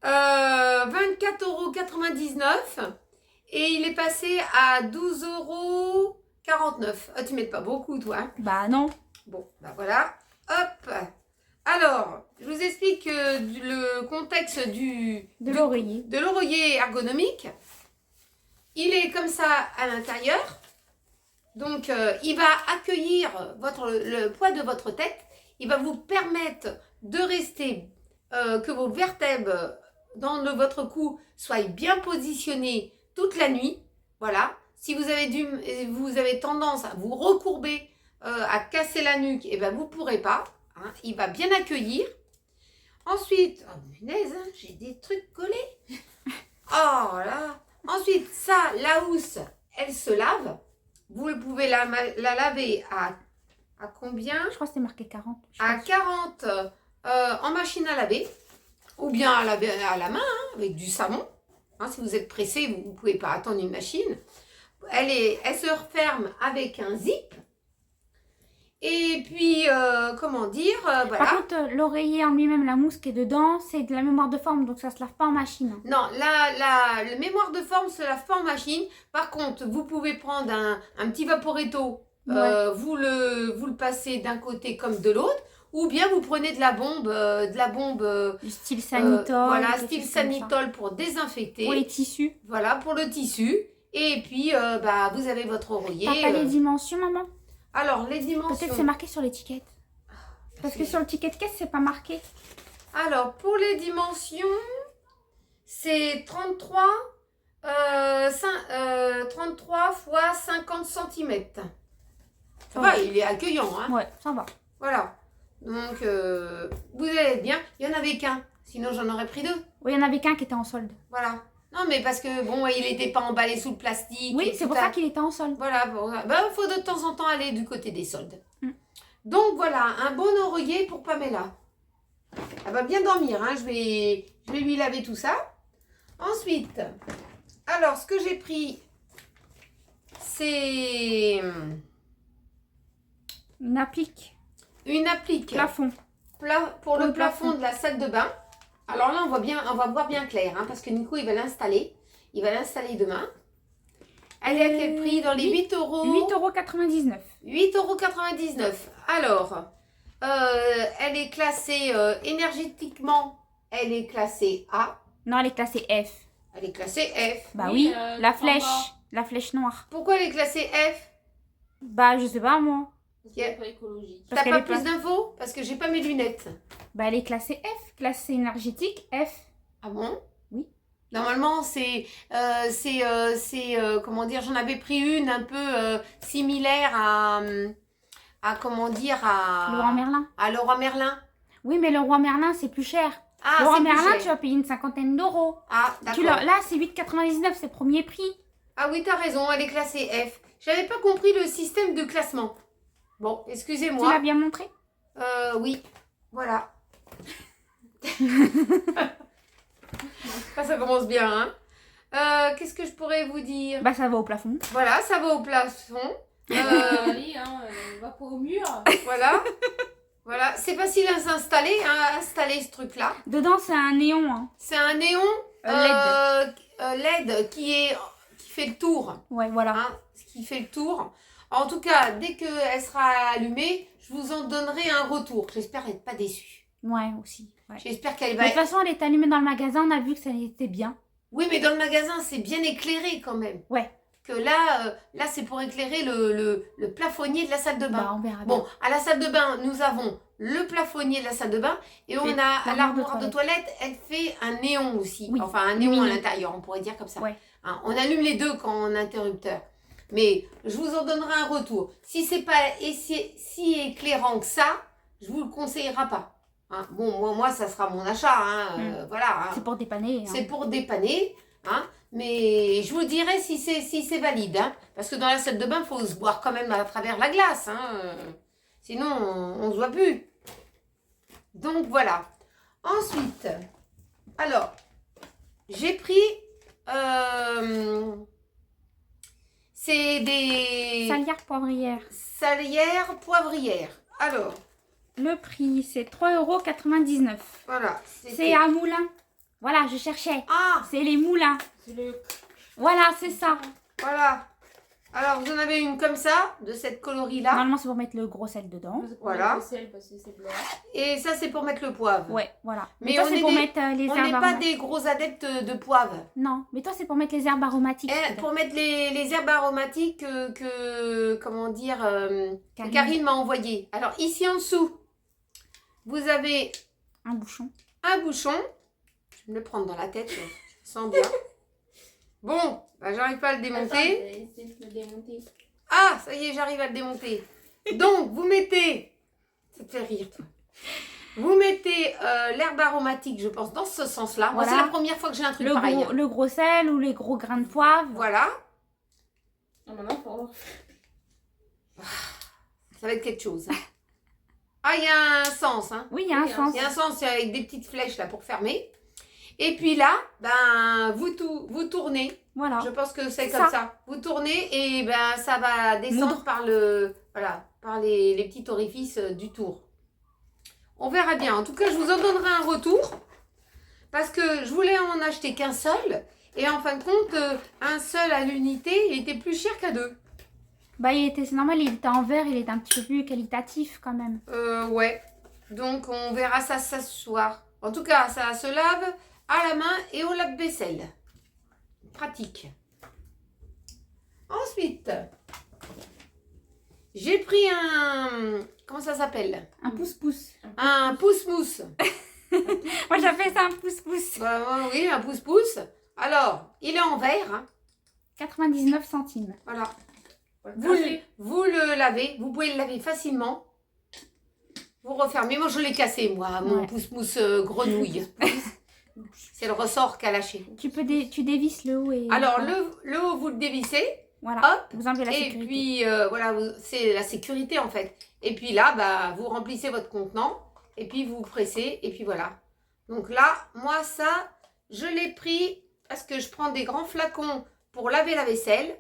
24,99 € et il est passé à 12,49 €. Ah, tu m'aides pas beaucoup, toi. Hein. Bah non. Bon, bah voilà. Hop. Alors, je vous explique le contexte De l'oreiller. de l'oreiller ergonomique. Il est comme ça à l'intérieur. Donc, il va accueillir le poids de votre tête. Il va vous permettre de rester, que vos vertèbres dans votre cou soient bien positionnées toute la nuit. Voilà. Si vous avez tendance à vous recourber, à casser la nuque, et ben vous ne pourrez pas. Hein. Il va bien accueillir. Ensuite, oh punaise, hein, j'ai des trucs collés. Oh là. Ensuite, ça, la housse, elle se lave. Vous pouvez la laver à combien? Je crois que c'est marqué 40. je À pense. 40 en machine à laver. Ou bien à laver à la main, hein, avec du savon. Hein, si vous êtes pressé, vous ne pouvez pas attendre une machine. Elle se referme avec un zip. Et puis, comment dire, voilà. Par contre, l'oreiller en lui-même, la mousse qui est dedans, c'est de la mémoire de forme, donc ça se lave pas en machine. Non, le mémoire de forme se lave pas en machine. Par contre, vous pouvez prendre un petit vaporetto, vous le passez d'un côté comme de l'autre, ou bien vous prenez de la bombe, Du style Sanitol. voilà, quelque style chose comme ça. Sanitol pour désinfecter. Pour les tissus. Voilà, pour le tissu. Et puis, vous avez votre oreiller. T'as pas les dimensions, maman? Alors, les dimensions. Peut-être c'est marqué sur l'étiquette. Parce que sur le ticket de caisse, c'est pas marqué. Alors, pour les dimensions, c'est 33 fois 50 cm. Ça va, il est accueillant, hein. Ouais, ça va. Voilà. Donc, vous allez être bien. Il n'y en avait qu'un. Sinon, j'en aurais pris 2. Oui, il y en avait qu'un qui était en solde. Voilà. Non, mais parce que, bon, il n'était pas emballé sous le plastique. Oui, et c'est tout pour ça qu'il était en solde. Voilà. Il faut de temps en temps aller du côté des soldes. Mm. Donc, voilà. Un bon oreiller pour Pamela. Elle va bien dormir, hein. Je vais lui laver tout ça. Ensuite, alors ce que j'ai pris, c'est Une applique. une applique Plafond. pour le le plafond de la salle de bain. Alors là, on va voir bien clair, hein, parce que Nico, il va l'installer. Il va l'installer demain. Elle est à quel prix? Dans les 8 euros 8,99 €. 8,99 €. Alors, elle est classée énergétiquement, elle est classée A. Non, elle est classée F. Elle est classée F. Bah Oui, oui, la en flèche. bas. La flèche noire. Pourquoi elle est classée F? Bah, je sais pas, moi. Parce qu'elle est pas écologique. Parce T'as qu'elle pas est plus pas- d'infos? Parce que j'ai pas mes lunettes. Bah, elle est classée F. Classée énergétique F. Ah bon? Oui. Normalement, comment dire, j'en avais pris une un peu similaire à comment dire, Leroy Merlin. à Leroy Merlin. Oui, mais le Roi Merlin, c'est plus cher. Ah, Le Roi c'est plus Merlin, cher. tu vas payer une 50aine d'euros. Ah, d'accord. Là, c'est 8,99, c'est premier prix. Ah oui, t'as raison, elle est classée F. J'avais pas compris le système de classement. Bon, Tu l'as excusez-moi. bien montré? Oui, voilà. Ça commence bien, hein. Qu'est-ce que je pourrais vous dire? Bah, ça va au plafond. Voilà, ça va au plafond. Allez, hein, on va pas au mur. Voilà. Voilà, c'est facile à s'installer, hein, à installer ce truc-là. Dedans, c'est un néon. Hein. C'est un néon LED qui fait le tour. Ouais, voilà. Hein, qui fait le tour. En tout cas, dès qu'elle sera allumée, je vous en donnerai un retour. J'espère être pas déçue. Ouais, aussi. Ouais. J'espère qu'elle De va toute façon, elle est allumée dans le magasin. On a vu que ça était bien. Oui, mais dans le magasin, c'est bien éclairé quand même. Ouais. Que là, c'est pour éclairer le plafonnier de la salle de bain. Bah, on verra bien. Bon, à la salle de bain, nous avons le plafonnier de la salle de bain et on Et a l'armoire de toilette. toilette, elle fait un néon aussi. Oui, Enfin, un néon à lumineux. l'intérieur, on pourrait dire comme ça. Ouais. Hein, on allume les deux quand on a interrupteur. Mais je vous en donnerai un retour. Si c'est pas si éclairant que ça, je vous le conseillerai pas. Hein, bon, moi, ça sera mon achat. Hein, voilà. Hein. C'est pour dépanner. Hein. C'est pour dépanner. Hein, mais je vous dirai si c'est valide. Hein, parce que dans la salle de bain, il faut se voir quand même à travers la glace. Hein, sinon, on ne se voit plus. Donc, voilà. Ensuite, alors, j'ai pris... c'est des Salière poivrière. salières poivrières. Alors, Le prix, c'est 3,99 €. voilà. C'est un moulin. Voilà, je cherchais. Ah, C'est les moulins. C'est le. Voilà, c'est ça. voilà. Alors, vous en avez une comme ça, de cette coloris-là. Normalement, c'est pour mettre le gros sel dedans. Voilà. Le sel parce que c'est blanc. Et ça, c'est pour mettre le poivre. Ouais, voilà. Mais Mais toi, on c'est est pour des- mettre les On herbes n'est pas aromatiques. des gros adeptes de poivre. Non, mais toi, c'est pour mettre les herbes aromatiques. dedans. Pour mettre les herbes aromatiques comment dire, Karine. Karine m'a envoyé. Alors, ici en dessous, vous avez Un bouchon. un bouchon. Je vais me le prendre dans la tête, je sens bien. Bon, bah, j'arrive pas à le démonter. Attends, je vais essayer de le démonter. Ah, ça y est, j'arrive à le démonter. Donc, vous mettez... Ça te fait rire, toi. Vous mettez l'herbe aromatique, je pense, dans ce sens-là. Moi, Voilà. c'est la première fois que j'ai un truc Le pareil. gros, le gros sel ou les gros grains de poivre. Voilà. Ah, maintenant, faut. Ça va être quelque chose. Hein. Ah, il y a un sens, hein. Oui, il y a un Oui, sens. Il y a un sens avec des petites flèches là pour fermer. Et puis là, ben, vous tournez. Voilà. Je pense que c'est C'est comme ça. ça. Vous tournez et ben ça va descendre Moudre. par par les petits orifices du tour. On verra bien. En tout cas, je vous en donnerai un retour. Parce que je voulais en acheter qu'un seul. Et en fin de compte, un seul à l'unité, il était plus cher qu'à deux. Bah, c'est normal, il était en verre, il est un petit peu plus qualitatif quand même. Ouais. Donc, on verra ça ce soir. En tout cas, ça se lave à la main et au lave-vaisselle. Pratique. Ensuite, j'ai pris un... Comment ça s'appelle? Un pouce-pouce. Un pouce-mousse. Moi, j'appelle ça un pouce-pouce. Bah, oui, un pouce-pouce. Alors, il est en verre. Hein. 99 centimes. Voilà. Vous Vous le lavez. Vous pouvez le laver facilement. Vous refermez. Moi, je l'ai cassé, moi, mon Ouais. pouce-mousse grenouille. C'est le ressort qu'a lâché. Tu dévisses le haut et... Alors, voilà. le haut, vous le dévissez. Voilà, Hop. vous enlevez la Et sécurité. puis, voilà, c'est la sécurité, en fait. Et puis là, bah, vous remplissez votre contenant. Et puis, vous pressez. Et puis, voilà. Donc là, moi, ça, je l'ai pris parce que je prends des grands flacons pour laver la vaisselle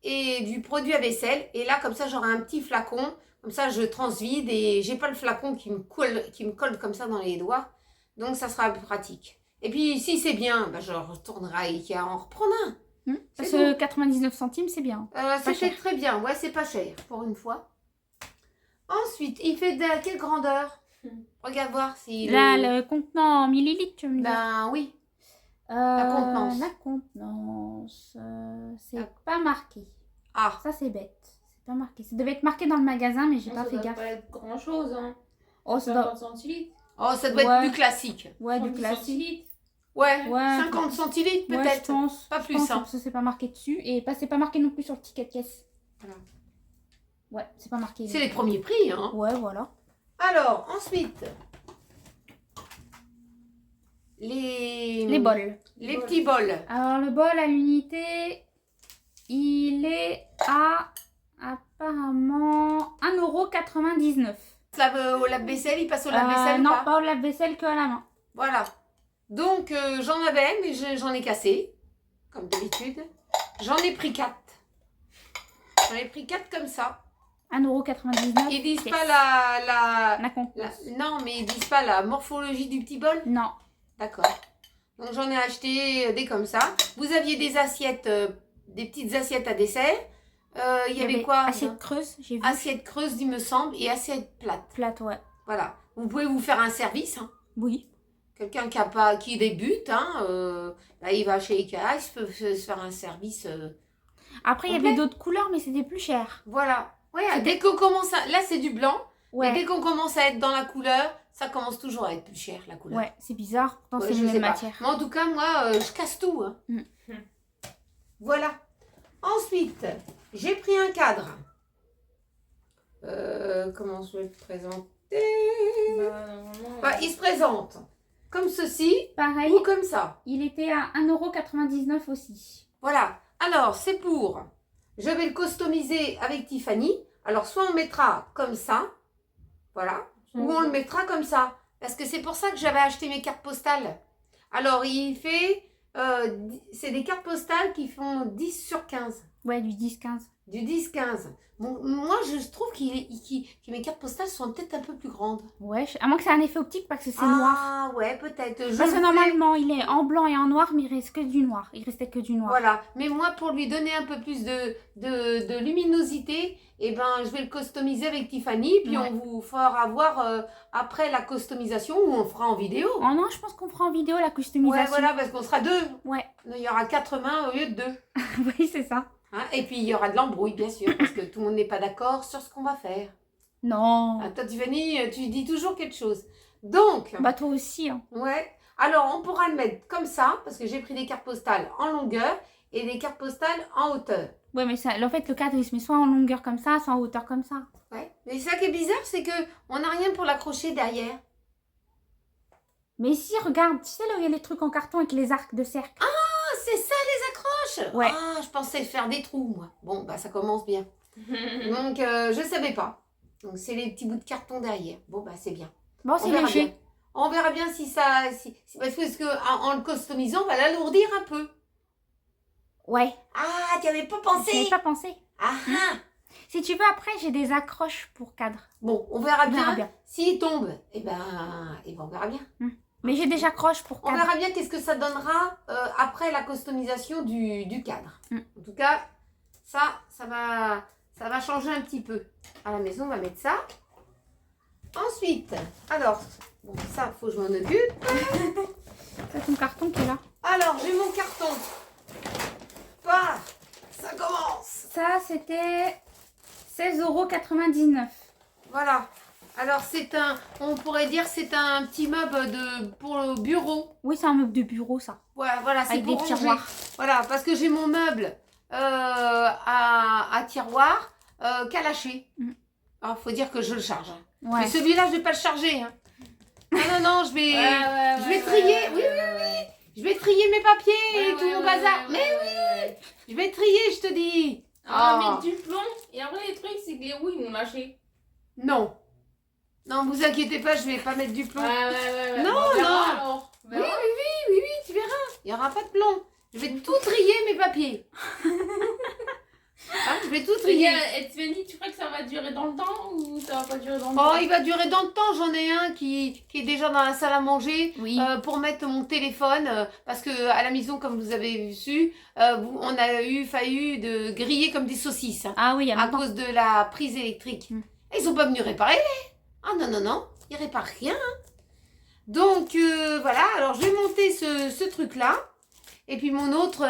et du produit à vaisselle. Et là, comme ça, j'aurai un petit flacon. Comme ça, je transvide et j'ai pas le flacon qui me colle comme ça dans les doigts. Donc, ça sera plus pratique. Et puis, si c'est bien, bah, je retournerai à Ikea en reprendre un. Parce C'est que 99 centimes, c'est bien. C'était cher. très bien. Ouais, c'est pas cher pour une fois. Ensuite, il fait de quelle grandeur? Regarde voir s'il Là, est... le contenant en millilitres, tu veux me dire. Ben oui. la contenance. La contenance, c'est La- pas marqué. Ah, Ça, c'est bête. C'est pas marqué. Ça devait être marqué dans le magasin, mais j'ai pas Ça fait doit gaffe. pas être grand chose, hein. Oh, ça doit... 50 centilitres. oh, ça doit être Ouais. du classique. Ouais, du 30 classique. centilitres. Ouais, Ouais, 50 centilitres Ouais, je peut-être. pense. Pas Je plus, pense, hein. parce que c'est pas marqué dessus. Et c'est pas marqué non plus sur le ticket de caisse. Voilà. Ouais, c'est pas marqué. C'est les premiers prix, hein. Ouais, voilà. Alors, ensuite, les bols. Les petits bols. Alors, le bol à l'unité, il est à apparemment 1,99 €. Au lave-vaisselle, il passe au lave-vaisselle ou non, pas? pas au lave-vaisselle que à la main. Voilà. Donc, j'en avais, mais j'en ai cassé, comme d'habitude. J'en ai pris 4. J'en ai pris 4 comme ça. 1,99 €. Ils disent Yes. pas La contenance. non, mais ils disent pas la morphologie du petit bol. Non. D'accord. Donc, j'en ai acheté des comme ça. Vous aviez des assiettes, des petites assiettes à dessert. Il y avait quoi? Assiette creuse, j'ai vu. Assiette creuse, il me semble, et assiette plate. Plate, ouais. Voilà. Vous pouvez vous faire un service, hein. Oui. Quelqu'un qui débute, hein, là, il va chez Ikea, il peut se faire un service. Après, il y Complet. avait d'autres couleurs, mais c'était plus cher. Voilà. Ouais, dès qu'on commence à... Là, c'est du blanc. Et Ouais. dès qu'on commence à être dans la couleur, ça commence toujours à être plus cher, la couleur. Ouais, c'est bizarre. Pourtant, Ouais, c'est je la sais même pas. matière. Mais en tout cas, moi, je casse tout. Hein. Mm. Voilà. Ensuite, j'ai pris un cadre. Comment je vais le présenter? Normalement, Bah, il se présente comme ceci Pareil, ou comme ça. il était à 1,99 € aussi. Voilà. Alors, c'est pour... Je vais le customiser avec Tiffany. Alors, soit on mettra comme ça. Voilà. Ou on le mettra comme ça. Parce que c'est pour ça que j'avais acheté mes cartes postales. Alors, il fait... c'est des cartes postales qui font 10 sur 15. Ouais, du 10-15. Du 10-15. Bon, moi, je trouve que mes cartes postales sont peut-être un peu plus grandes. Ouais, à moins que c'est un effet optique parce que c'est noir. Ah, ouais, peut-être. Je Parce que voulais- normalement, il est en blanc et en noir, mais il reste que du noir. Il restait que du noir. Voilà. Mais moi, pour lui donner un peu plus de luminosité, eh ben, je vais le customiser avec Tiffany. Puis, Ouais. on vous fera voir après la customisation ou on fera en vidéo. Oh non, je pense qu'on fera en vidéo la Ouais, customisation. voilà, parce qu'on sera 2. Ouais. Il y aura 4 mains au lieu de 2. Oui, c'est ça. Hein, et puis, il y aura de l'embrouille, bien sûr, parce que tout le monde n'est pas d'accord sur ce qu'on va faire. Non. Ah, toi, Tiffany, tu dis toujours quelque chose. Donc, Bah toi aussi. Hein. ouais. Alors, on pourra le mettre comme ça, parce que j'ai pris des cartes postales en longueur et des cartes postales en hauteur. Ouais, mais ça, en fait, le cadre, il se met soit en longueur comme ça, soit en hauteur comme ça. Ouais. Mais ça qui est bizarre, c'est que on n'a rien pour l'accrocher derrière. Mais si, regarde, tu sais là où il y a les trucs en carton avec les arcs de cercle. Ah, c'est ça les accroches. Ouais. Ah, je pensais faire des trous, moi. Bon, bah ça commence bien. Donc, je savais pas. Donc, c'est les petits bouts de carton derrière. Bon, bah c'est bien. Bon, On c'est verra léger. bien. On verra bien si ça... parce que en le customisant, on va l'alourdir un peu. Ouais. Ah, tu avais pas J'y pensé. avais pas pensé. Ah, ah. Si tu veux, après, j'ai des accroches pour cadre. Bon, on verra On bien. verra bien. S'il tombe, on verra bien. Mais j'ai des accroches pour On cadre. verra bien qu'est-ce que ça donnera après la customisation du cadre. En tout cas, ça va changer un petit peu. À la maison, on va mettre ça. Ensuite, alors, bon, ça, faut que je m'en occupe. C'est ton carton qui est là. Alors, j'ai mon carton. Paf, ça commence. Ça, c'était 16,99 €. Voilà. Alors, on pourrait dire, c'est un petit meuble pour le bureau. Oui, c'est un meuble de bureau, ça. Voilà, c'est Avec pour des ranger. tiroirs. Voilà, parce que j'ai mon meuble à tiroir calaché. Alors, faut dire que je le charge. Hein. Ouais. Mais celui-là, je vais pas le charger. Hein. Non, je vais trier. Oui. Je vais trier mes papiers et tout mon bazar. Mais je vais trier, je te dis. On va Ah. mettre du plomb. Et après, les trucs, c'est que les roues, ils vont lâcher. Non. Non, vous inquiétez pas, je vais pas mettre du plomb. Ouais. Non, On verra non. alors. On Oui, verra. tu verras. Il n'y aura pas de plomb. Je vais tout trier mes papiers. Je vais tout trier. Et Svenny, tu crois que ça va durer dans le temps ou ça va pas durer dans le Oh, temps? il va durer dans le temps. J'en ai un qui est déjà dans la salle à manger Oui. pour mettre mon téléphone. Parce que à la maison, comme vous avez su, on a failli de griller comme des saucisses. Ah oui, il y a À longtemps. cause de la prise électrique. Mm. Et ils sont pas venus réparer. Ah non, non, non. Ils réparent rien. Donc voilà. Alors je vais monter ce truc-là. Et puis mon autre,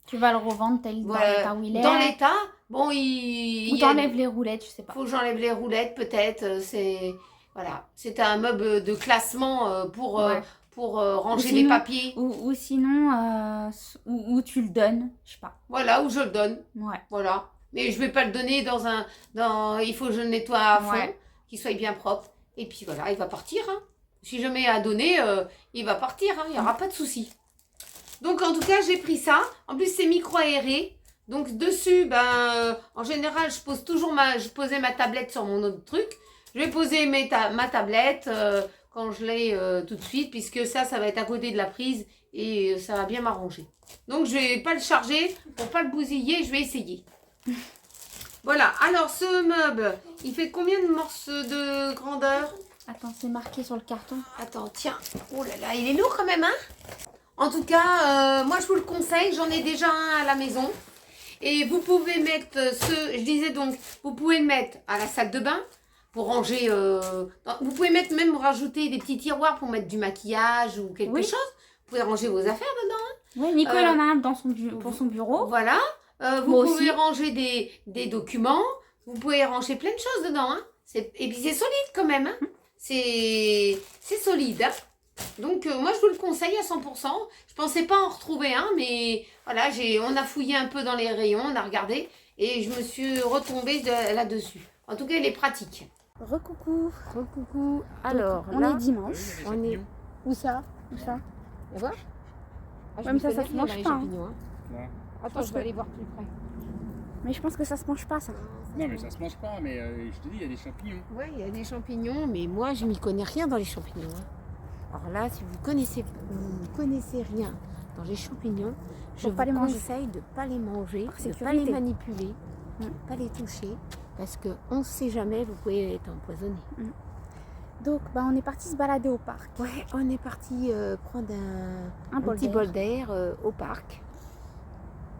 Tu vas le revendre tel dans voilà, l'état où il est. dans l'état. Bon, Ou il y a- t'enlèves les roulettes, je sais pas. faut que j'enlève les roulettes peut-être. C'est voilà, c'était un meuble de classement pour Ouais. ranger Ou les sinon- papiers. Ou sinon, ou tu le donnes, je sais pas. Voilà, où je le donne. Ouais. Voilà. Mais je vais pas le donner il faut que je le nettoie à fond, Ouais. qu'il soit bien propre. Et puis voilà, il va partir. Hein. Si je mets à donner, il va partir. Hein. Il n'y aura pas de souci. Donc en tout cas, j'ai pris ça. En plus, c'est micro-aéré. Donc dessus, en général, je posais ma tablette sur mon autre truc. Je vais poser ma tablette quand je l'ai tout de suite, puisque ça va être à côté de la prise et ça va bien m'arranger. Donc je vais pas le charger pour pas le bousiller, je vais essayer. Voilà, alors ce meuble, il fait combien de morceaux de grandeur? Attends, c'est marqué sur le carton. Attends, tiens. Oh là là, il est lourd quand même, hein? En tout cas, moi je vous le conseille, j'en ai déjà un à la maison. Et vous pouvez mettre je disais donc, vous pouvez le mettre à la salle de bain pour ranger. Vous pouvez même rajouter des petits tiroirs pour mettre du maquillage ou quelque Oui. chose. Vous pouvez ranger vos affaires dedans. Oui, Nicole Euh, en a un dans pour son bureau. Voilà. Vous Moi pouvez aussi. ranger des documents. Vous pouvez ranger plein de choses dedans. Hein. Et puis c'est solide quand même. Hein. C'est solide. Hein. Donc moi je vous le conseille à 100%. Je pensais pas en retrouver un, mais voilà, on a fouillé un peu dans les rayons, on a regardé et je me suis retombée là-dessus. En tout cas, il est pratique. Recoucou. Coucou. Alors, on est dimanche. on est où ça? Où ça? On voit Ouais, mais ça se mange pas, hein. Ouais. Attends, je vais aller voir plus près. Mais je pense que ça se mange pas, ça. Non, mais ça se mange pas, mais je te dis, il y a des champignons. Ouais, il y a des champignons, mais moi, je m'y connais rien dans les champignons. Hein. Alors là, si vous connaissez rien dans les champignons, je Faut vous pas les manger. conseille de ne pas les manger, Par de ne pas sécurité. les manipuler, de ne pas les toucher, parce qu'on ne sait jamais, vous pouvez être empoisonné. Donc, on est parti se balader au parc. Ouais, on est parti prendre un bol petit d'air. bol d'air au parc.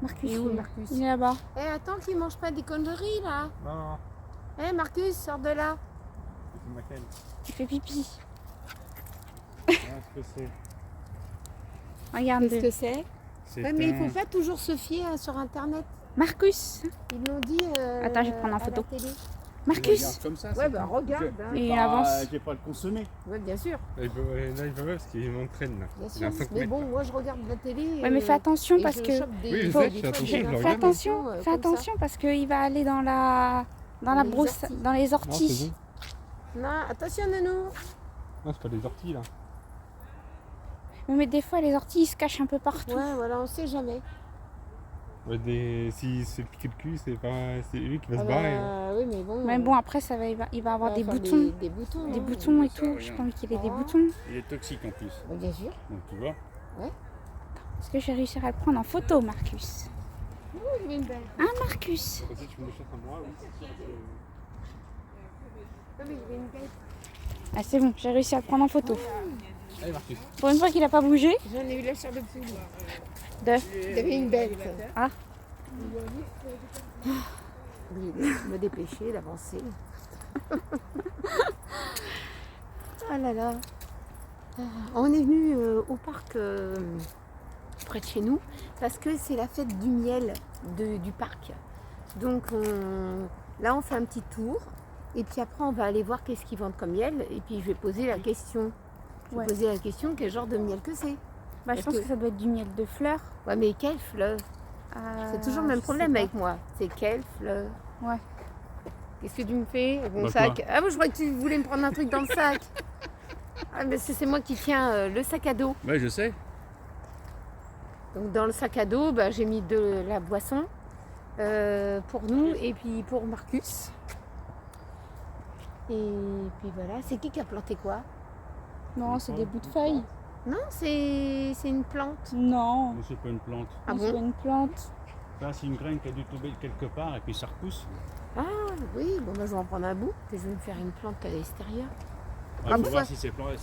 Marcus, Il est où, Marcus? il est là-bas. Eh, attends qu'il mange pas des conneries, là. Non, Eh, Marcus, sors de là. c'est ma canne. Il fait pipi. Ah, ce que c'est. Regarde. Qu'est-ce que c'est? C'est Ouais, mais il un- faut pas toujours se fier sur Internet. Marcus. Ils l'ont dit Attends, je vais prendre en à la photo. télé. Marcus. Regarde comme ça. Ouais, c'est bah tout. regarde. Je- Hein. Et il Bah, avance. Je vais pas le consommer. Ouais, bien sûr. Là, il veut parce qu'il m'entraîne là. Bien Il sûr. a 5 Mais mètres. bon, moi je regarde la télé. Ouais, mais fais attention et parce je que. chope des- Oui, je des sais, je fais fois, attention, des je le Fais regarde. attention, informations, fais comme ça. attention parce qu'il va aller dans la les brousse, orties. dans les Non, orties. c'est bon. Non, attention, Nanou. Non, c'est pas des orties là. Oui, mais des fois, les orties, ils se cachent un peu partout. Ouais, voilà, on sait jamais. Ouais, s'il se fait piquer le cul, c'est lui qui va Ah se barrer. hein. bah, oui, mais bon. Mais bon, après, il va avoir des faire boutons. Des boutons. Des hein. boutons et ça, tout. rien. J'ai pas envie qu'il ait des Ah. boutons. Il est toxique en plus. Bah, bien sûr. Donc tu vois. Est-ce que j'ai réussi à le prendre en photo, Marcus? Oh, il est une belle. Hein, Marcus? Si tu me le cherches à moi, oui. Ah, mais il est une belle. Ah, c'est bon, j'ai réussi à le prendre en photo. Allez, Marcus. Pour une fois qu'il a pas bougé. J'en ai eu la chair de poule. De. Il avait une belle. Ah. Oui, de me dépêcher, d'avancer. Ah là là. On est venu au parc près de chez nous parce que c'est la fête du miel du parc. Donc là on fait un petit tour et puis après on va aller voir qu'est-ce qu'ils vendent comme miel et puis je vais poser la question. Je vais Ouais. poser la question quel genre de miel que c'est. Bah, je Parce pense que- que ça doit être du miel de fleurs. Ouais mais quelle fleur? C'est toujours le même Je problème sais pas. avec moi. C'est quelle fleur? Ouais. Qu'est-ce que tu me fais avec mon Bah, sac? Ah moi je croyais que tu voulais me prendre un truc dans le sac. Ah mais c'est moi qui tiens le sac à dos. Ouais, je sais. Donc dans le sac à dos, bah, j'ai mis de la boisson pour nous et puis pour Marcus. Et puis voilà, c'est qui a planté quoi? Non, c'est des bouts de feuilles. Non, c'est une plante. Non, Mais c'est pas une plante. Ah c'est bon? une plante. Ça, c'est une graine qui a dû tomber quelque part et puis ça repousse. Ah oui, bon, bah, je vais en prendre un bout. Et je vais me faire une plante à l'extérieur. Il Comme faut ça. voir si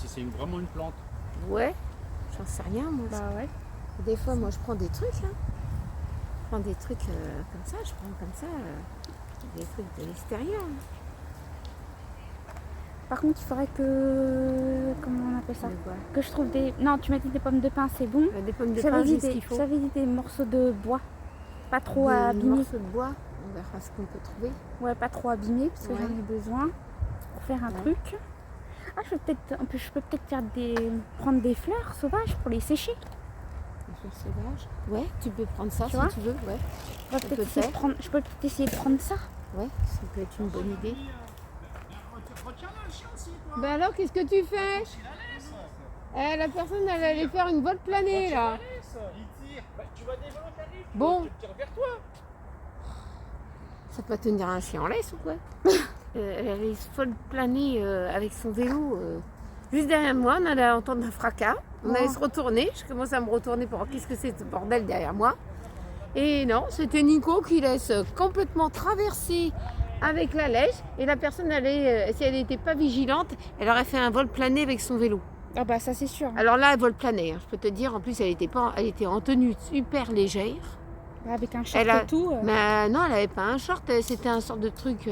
c'est vraiment une plante. Ouais, j'en sais rien, moi. Bah ouais. Des fois, moi, je prends des trucs. Hein. Je prends des trucs comme ça. Je prends comme ça des trucs de l'extérieur. Par contre, il faudrait que... Comment on appelle ça? De quoi? Que je trouve des... Non, tu m'as dit des pommes de pin, c'est bon. Des pommes de J'avais pin, dit j'ai ce des... qu'il faut. j'avais dit des morceaux de bois. Pas trop Des abîmés. morceaux de bois. On verra ce qu'on peut trouver. Ouais, pas trop abîmés parce que Ouais. j'en ai besoin pour faire un Ouais. truc. Ah, je peux peut-être faire prendre des fleurs sauvages pour les sécher. Des fleurs sauvages. Ouais, tu peux prendre ça Tu si vois? tu veux. Ouais, Je peux peut peut-être essayer, faire. je peux peut-être essayer de prendre ça. ouais, ça peut être une bonne idée. Retiens-le, le chien aussi, toi. Ben alors, qu'est-ce que tu fais? La personne, elle allait faire une volte planée, là. Il tire. Bah, tu vas dévoiler ta livre. Bon. Tu tires vers toi. Ça peut tenir un chien en laisse ou quoi? Elle allait se volte planer avec son vélo. Juste derrière moi, on allait entendre un fracas. On allait se retourner. Je commence à me retourner pour voir qu'est-ce que c'est ce bordel derrière moi. Et non, c'était Nico qui laisse complètement traverser avec la lèche. Et la personne, si elle n'était pas vigilante, elle aurait fait un vol plané avec son vélo. Ah bah ça c'est sûr. Alors là, elle vol planait, hein, je peux te dire. En plus, elle était en tenue super légère. Avec un short Elle a- et tout. Mais non, elle n'avait pas un short. C'était un sort de truc,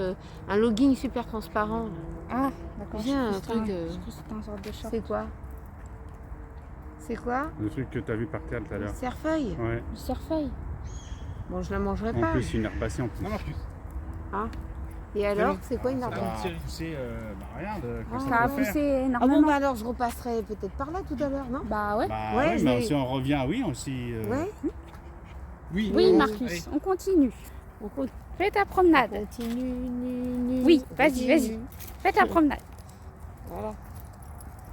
un logging super transparent. Ah, d'accord. Bien, je un crois que truc, c'était je crois que c'était un genre de short. C'est quoi? C'est quoi? Le truc que t'as vu par terre tout à l'heure. Cerfeuil. Ouais. Du surfeuille. Bon, je la mangerai En pas. plus, une herbacée en plus. Non, Et alors, Non. c'est quoi une arbre? poussé, regarde, que Ça ça a peut faire. poussé Ah bon, énormément. bah alors je repasserai peut-être par là tout à l'heure, non? Bah ouais. Bah Ouais, ouais, je mais vais- si on revient, oui, aussi. Ouais, Oui, Oui, Oui. Marcus, Allez. on continue. on continue. Fais ta promenade. Oui, on vas-y, continue. vas-y. Fais ta promenade. Voilà.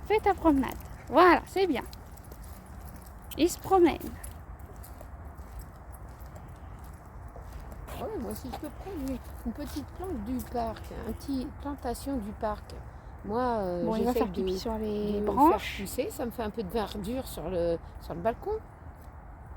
Fais ta promenade. Voilà, c'est bien. Il se promène. Ouais, moi si je peux prendre une petite plante du parc, une petite plantation du parc. Moi, Bon, il va j'essaie faire pipi sur les de branches. faire pousser, ça me fait un peu de verdure sur le balcon.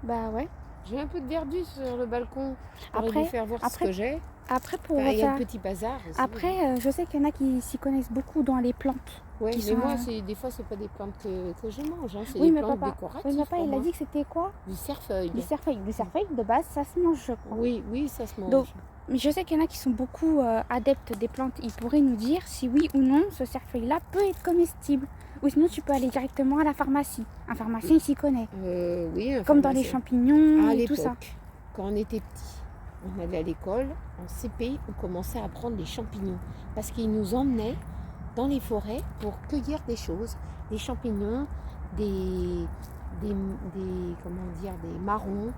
Bah ouais. J'ai un peu de verdure sur le balcon. Pour Après- lui faire voir ce après, que j'ai. Après, pour Enfin, il y a faire... le petit bazar aussi. Après, je sais qu'il y en a qui s'y connaissent beaucoup dans les plantes. Ouais, qui mais sont- moi, des fois, c'est pas des plantes que je mange, hein, c'est Oui, des mais plantes papa, décoratives. oui, papa, pour il a moi. dit que c'était quoi? Du cerfeuil. Du cerfeuil. Du cerfeuil, de base, ça se mange, je crois. Oui, oui, ça se mange. Donc, Mais je sais qu'il y en a qui sont beaucoup adeptes des plantes. Ils pourraient nous dire si oui ou non ce cerfeuil-là peut être comestible. Ou sinon, tu peux aller directement à la pharmacie. Un pharmacien, il s'y connaît. Oui, un Comme dans les pharmacien. champignons À et tout ça. l'époque, quand on était petit, on allait à l'école, en CP, on commençait à apprendre les champignons. Parce qu'ils nous emmenaient dans les forêts pour cueillir des choses, des champignons, des comment dire, des marrons,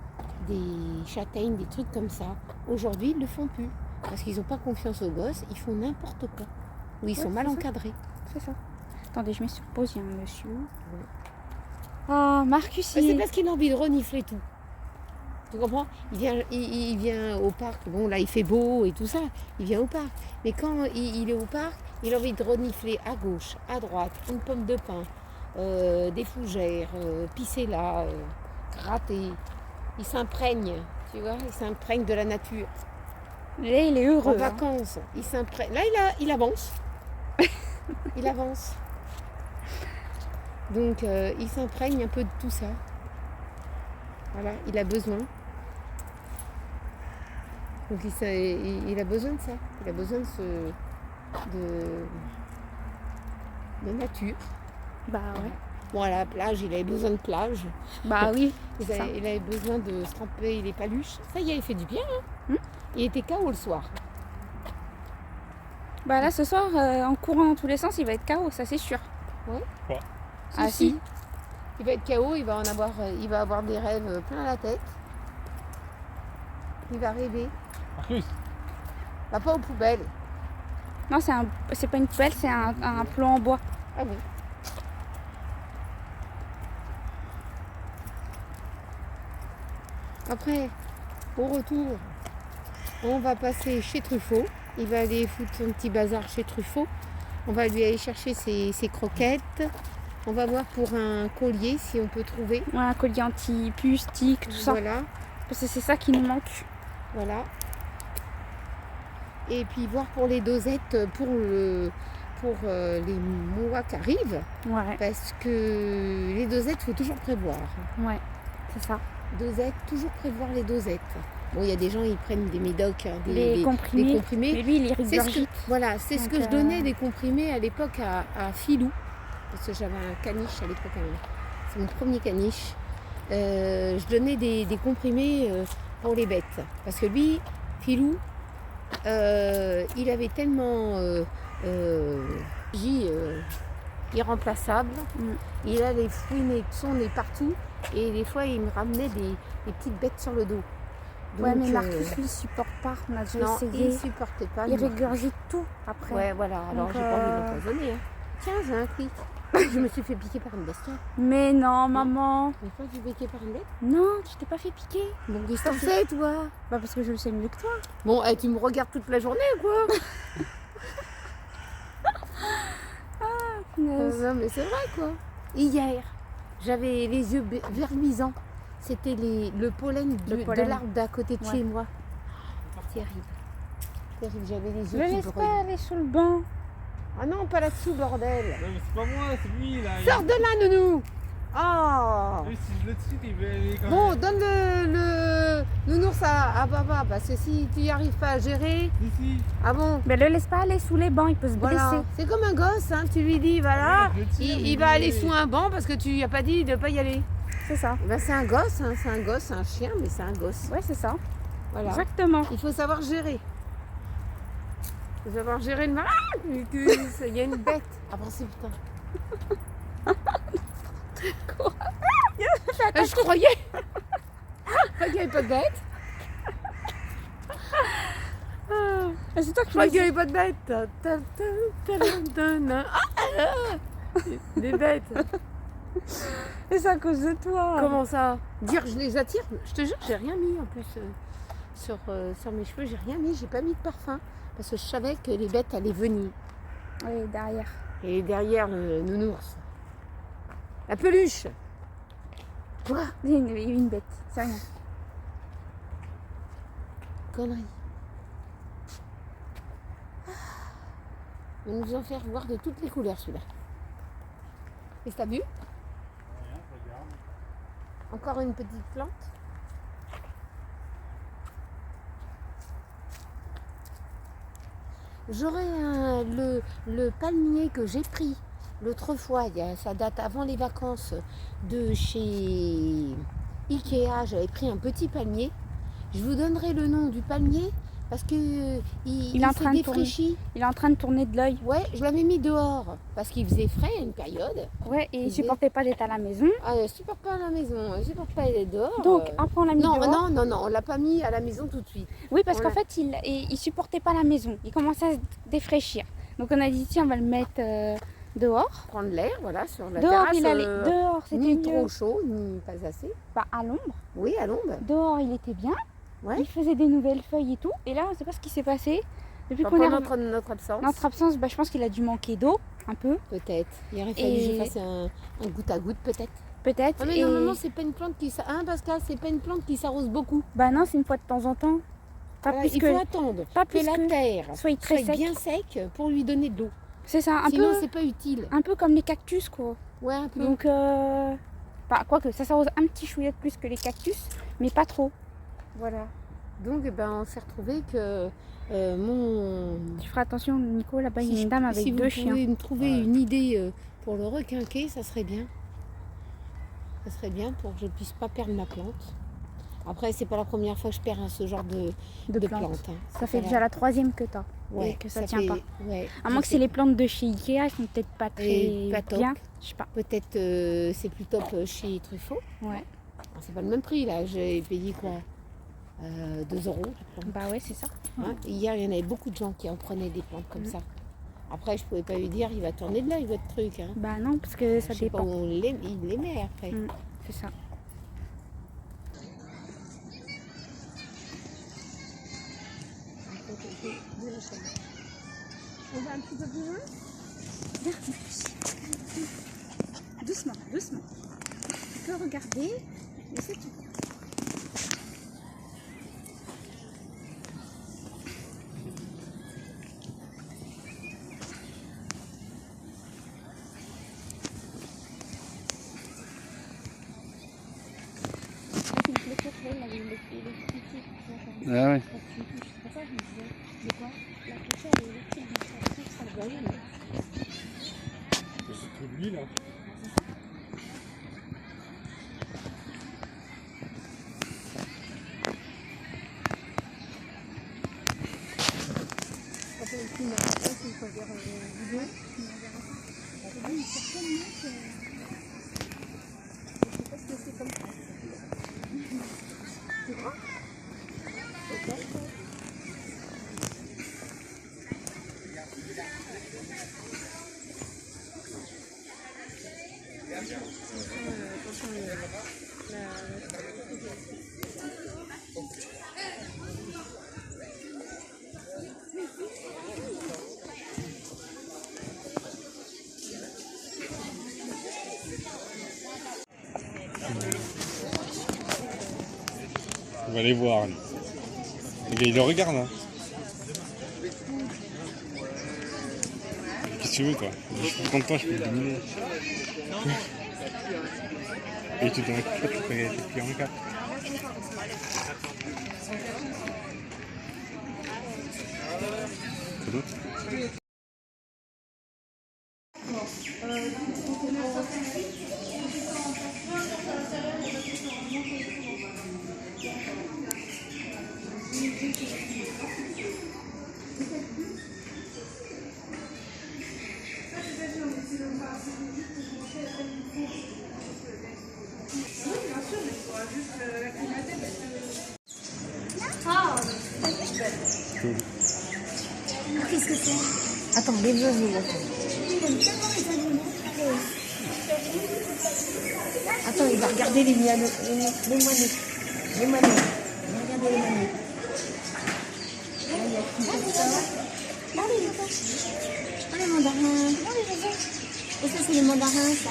des châtaignes, des trucs comme ça. Aujourd'hui, ils ne le font plus. Parce qu'ils n'ont pas confiance aux gosses, ils font n'importe quoi. Ou ils Ouais, sont mal c'est ça. encadrés. C'est ça. Attendez, je mets sur pause, il y a un monsieur. Ah, Marcus, Mais c'est il... parce qu'il a envie de renifler tout. Tu comprends? Il vient au parc. Bon, là, il fait beau et tout ça. Il vient au parc. Mais quand il est au parc, il a envie de renifler à gauche, à droite, une pomme de pin, des fougères, pisser là, gratter. Il s'imprègne, tu vois? Il s'imprègne de la nature. Là, il est En heureux. hein. vacances, il s'imprègne. Là, il avance. Il avance. Donc, il s'imprègne un peu de tout ça. Voilà, il a besoin. Donc, il a besoin de ça. Il a besoin de nature. Bah ouais. Bon, à la plage, il avait besoin de plage. Bah oui. Il ça. avait besoin de se tremper les paluches. Ça y est, il fait du bien. Hein. Il était KO le soir. Bah là, ce soir, en courant dans tous les sens, il va être KO, ça c'est sûr. Ouais. Quoi? Ah si. Il va être KO, il va avoir des rêves plein la tête. Il va rêver. Marcus, Bah, pas aux poubelles. Non, c'est pas une poubelle, c'est un plot en bois. Ah bon. Après, au retour, on va passer chez Truffaut. Il va aller foutre son petit bazar chez Truffaut. On va lui aller chercher ses croquettes, On va voir pour un collier si on peut trouver. Ouais, un collier anti-puce, tic, tout ça. Voilà, Parce que c'est ça qui nous manque. voilà. Et puis voir pour les dosettes pour les mois qui arrivent. Ouais, Parce que les dosettes, il faut toujours prévoir. ouais, c'est ça. Dosettes, toujours prévoir les dosettes. Bon, il y a des gens, ils prennent des médocs, hein, Les comprimés. des comprimés. Mais lui, il est C'est ce que, rigorgite. voilà, c'est ce que Donc, je donnais des comprimés à l'époque à Filou. Parce que j'avais un caniche à l'époque. C'est mon premier caniche. Je donnais des comprimés pour les bêtes. Parce que lui, Filou, il avait tellement irremplaçable. Il a les fouines de son nez partout. Et des fois, il me ramenait des petites bêtes sur le dos. Ouais, Donc, mais Marcus, lui, il supporte pas. On a déjà non, essayé. il supportait pas. Il lui. régurgite tout après. Ouais, voilà. Alors, Donc, j'ai pas envie de l'empoisonner. Hein. Tiens, j'ai un clic. Je me suis fait piquer par une bestiole. Mais non, maman. Une fois que tu piqué par une bête. Non, tu t'es pas fait piquer. Bon, qu'est-ce que t'en sais, toi? Bah, parce que je le sais mieux que toi. Bon, tu me regardes toute la journée ou quoi? Non, mais c'est vrai, quoi. Hier, j'avais les yeux vermisants. C'était le pollen, Le de pollen. l'arbre d'à côté de Ouais. chez moi. Terrible. Terrible, j'avais les Je yeux le qui laisse brûlent. pas aller sous le banc. Ah non, pas là-dessous, bordel. Non, mais c'est pas moi, c'est lui là. Sors de là, nounou. Oh. Lui, si je le tire, il va aller quand Bon, même. donne le nounours à papa, parce que si tu n'y arrives pas à gérer, Ici. ah bon, Mais le laisse pas aller sous les bancs, il peut se voilà. blesser. C'est comme un gosse, hein, tu lui dis, voilà, Je le tire, il va aller sous un banc parce que tu lui as pas dit de ne pas y aller. C'est ça. Ben, c'est un gosse, hein, c'est un gosse, c'est un chien, mais c'est un gosse. Ouais, c'est ça. Voilà. Exactement. Il faut savoir gérer. Il faut savoir gérer le mal. Ah, il y a une bête. Ah bon, c'est putain. Je croyais. Je croyais qu'il n'y avait pas de bête. Ah, c'est toi Je qui croyais l'as qu'il n'y dit. avait pas de bête. Des bêtes. C'est ça à cause de toi. Comment ça? Dire je les attire? Je te jure, j'ai rien mis en plus sur mes cheveux. J'ai rien mis, j'ai pas mis de parfum. Parce que je savais que les bêtes allaient venir. Oui, derrière. Et derrière le nounours. La peluche. Quoi? Il y a une bête, c'est rien. Connerie. On va nous en faire voir de toutes les couleurs celui-là. Qu'est-ce que t'as vu? Encore une petite plante. J'aurais le palmier que j'ai pris l'autre fois, ça date avant les vacances de chez Ikea. J'avais pris un petit palmier. Je vous donnerai le nom du palmier parce que il est en s'est train de tourner. défraîchi. Il est en train de tourner de l'œil. Ouais, je l'avais mis dehors parce qu'il faisait frais à une période. Ouais, et il Oui. supportait pas d'être à la maison. Ah, je supporte pas à la maison, je supporte pas d'être dehors. Donc après on l'a mis non, dehors. non, on l'a pas mis à la maison tout de suite. Oui, parce On qu'en l'a- fait il supportait pas la maison. Il commençait à se défraîchir. Donc on a dit tiens on va le mettre dehors. Prendre l'air, voilà, sur la Dehors terrasse. il allait. Dehors c'était Ni mieux. trop chaud, ni pas assez. Bah, à l'ombre. Oui, à l'ombre. Dehors il était bien. Ouais. Il faisait des nouvelles feuilles et tout. Et là on sait pas ce qui s'est passé. Depuis qu'on Pendant est notre absence. notre absence, bah, je pense qu'il a dû manquer d'eau un peu. Peut-être. Il aurait fallu Et- que je fasse un goutte à goutte, peut-être. Peut-être. Ah, mais et... normalement, c'est pas une plante qui s'arrose. Pascal, c'est pas une plante qui s'arrose beaucoup. Bah non, c'est une fois de temps en temps. Pas Voilà, plus il que. faut attendre Pas que plus la que. terre Soit très soit sec. bien sec pour lui donner de l'eau. C'est ça, un Sinon, peu. c'est pas utile. Un peu comme les cactus quoi. Ouais, un peu. Donc, bah, quoique ça s'arrose un petit chouillette plus que les cactus, mais pas trop. Voilà. Donc, eh ben, on s'est retrouvé que mon. Tu feras attention, Nico, là-bas, il y a une dame avec si deux vous chiens. pouvez me trouver une idée pour le requinquer, ça serait bien. Ça serait bien pour que je puisse pas perdre ma plante. Après, c'est pas la première fois que je perds ce genre de De plante. plantes. hein. Ça fait pas déjà la troisième que t'as. Ouais, et que ça tient pas. Ouais, À moins que c'est les plantes de chez Ikea, elles sont peut-être pas Et très pas top. bien. Je sais pas. Peut-être c'est plus top chez Truffaut. Ouais. Alors, c'est pas le même prix là. J'ai payé quoi 2 €. je crois. Bah ouais, c'est ça. Hein, hier, il y en avait beaucoup de gens qui en prenaient des plantes comme ça. Après, je pouvais pas lui dire, il va tourner de l'œil votre truc. Hein. Bah non, parce que ça Je sais pas dépend. où il les met après. Mm. C'est ça. On va un petit peu plus loin. Doucement, doucement. Tu peux regarder, mais c'est tout. Ah ouais. C'est tout lui là. On va aller voir. Lui. Le gars, il le regarde. Hein. Qu'est-ce que tu veux, toi? Je suis content, je peux le dominer. Et tu donnes un coup de tu peux être plié en 4. C'est d'autres? Qu'est-ce que c'est? Attends, les oiseaux. Attends, il va regarder les moineaux. Les moineaux. Il va regarder les moineaux. Non, les mandarins. Et ça, c'est les mandarins, ça.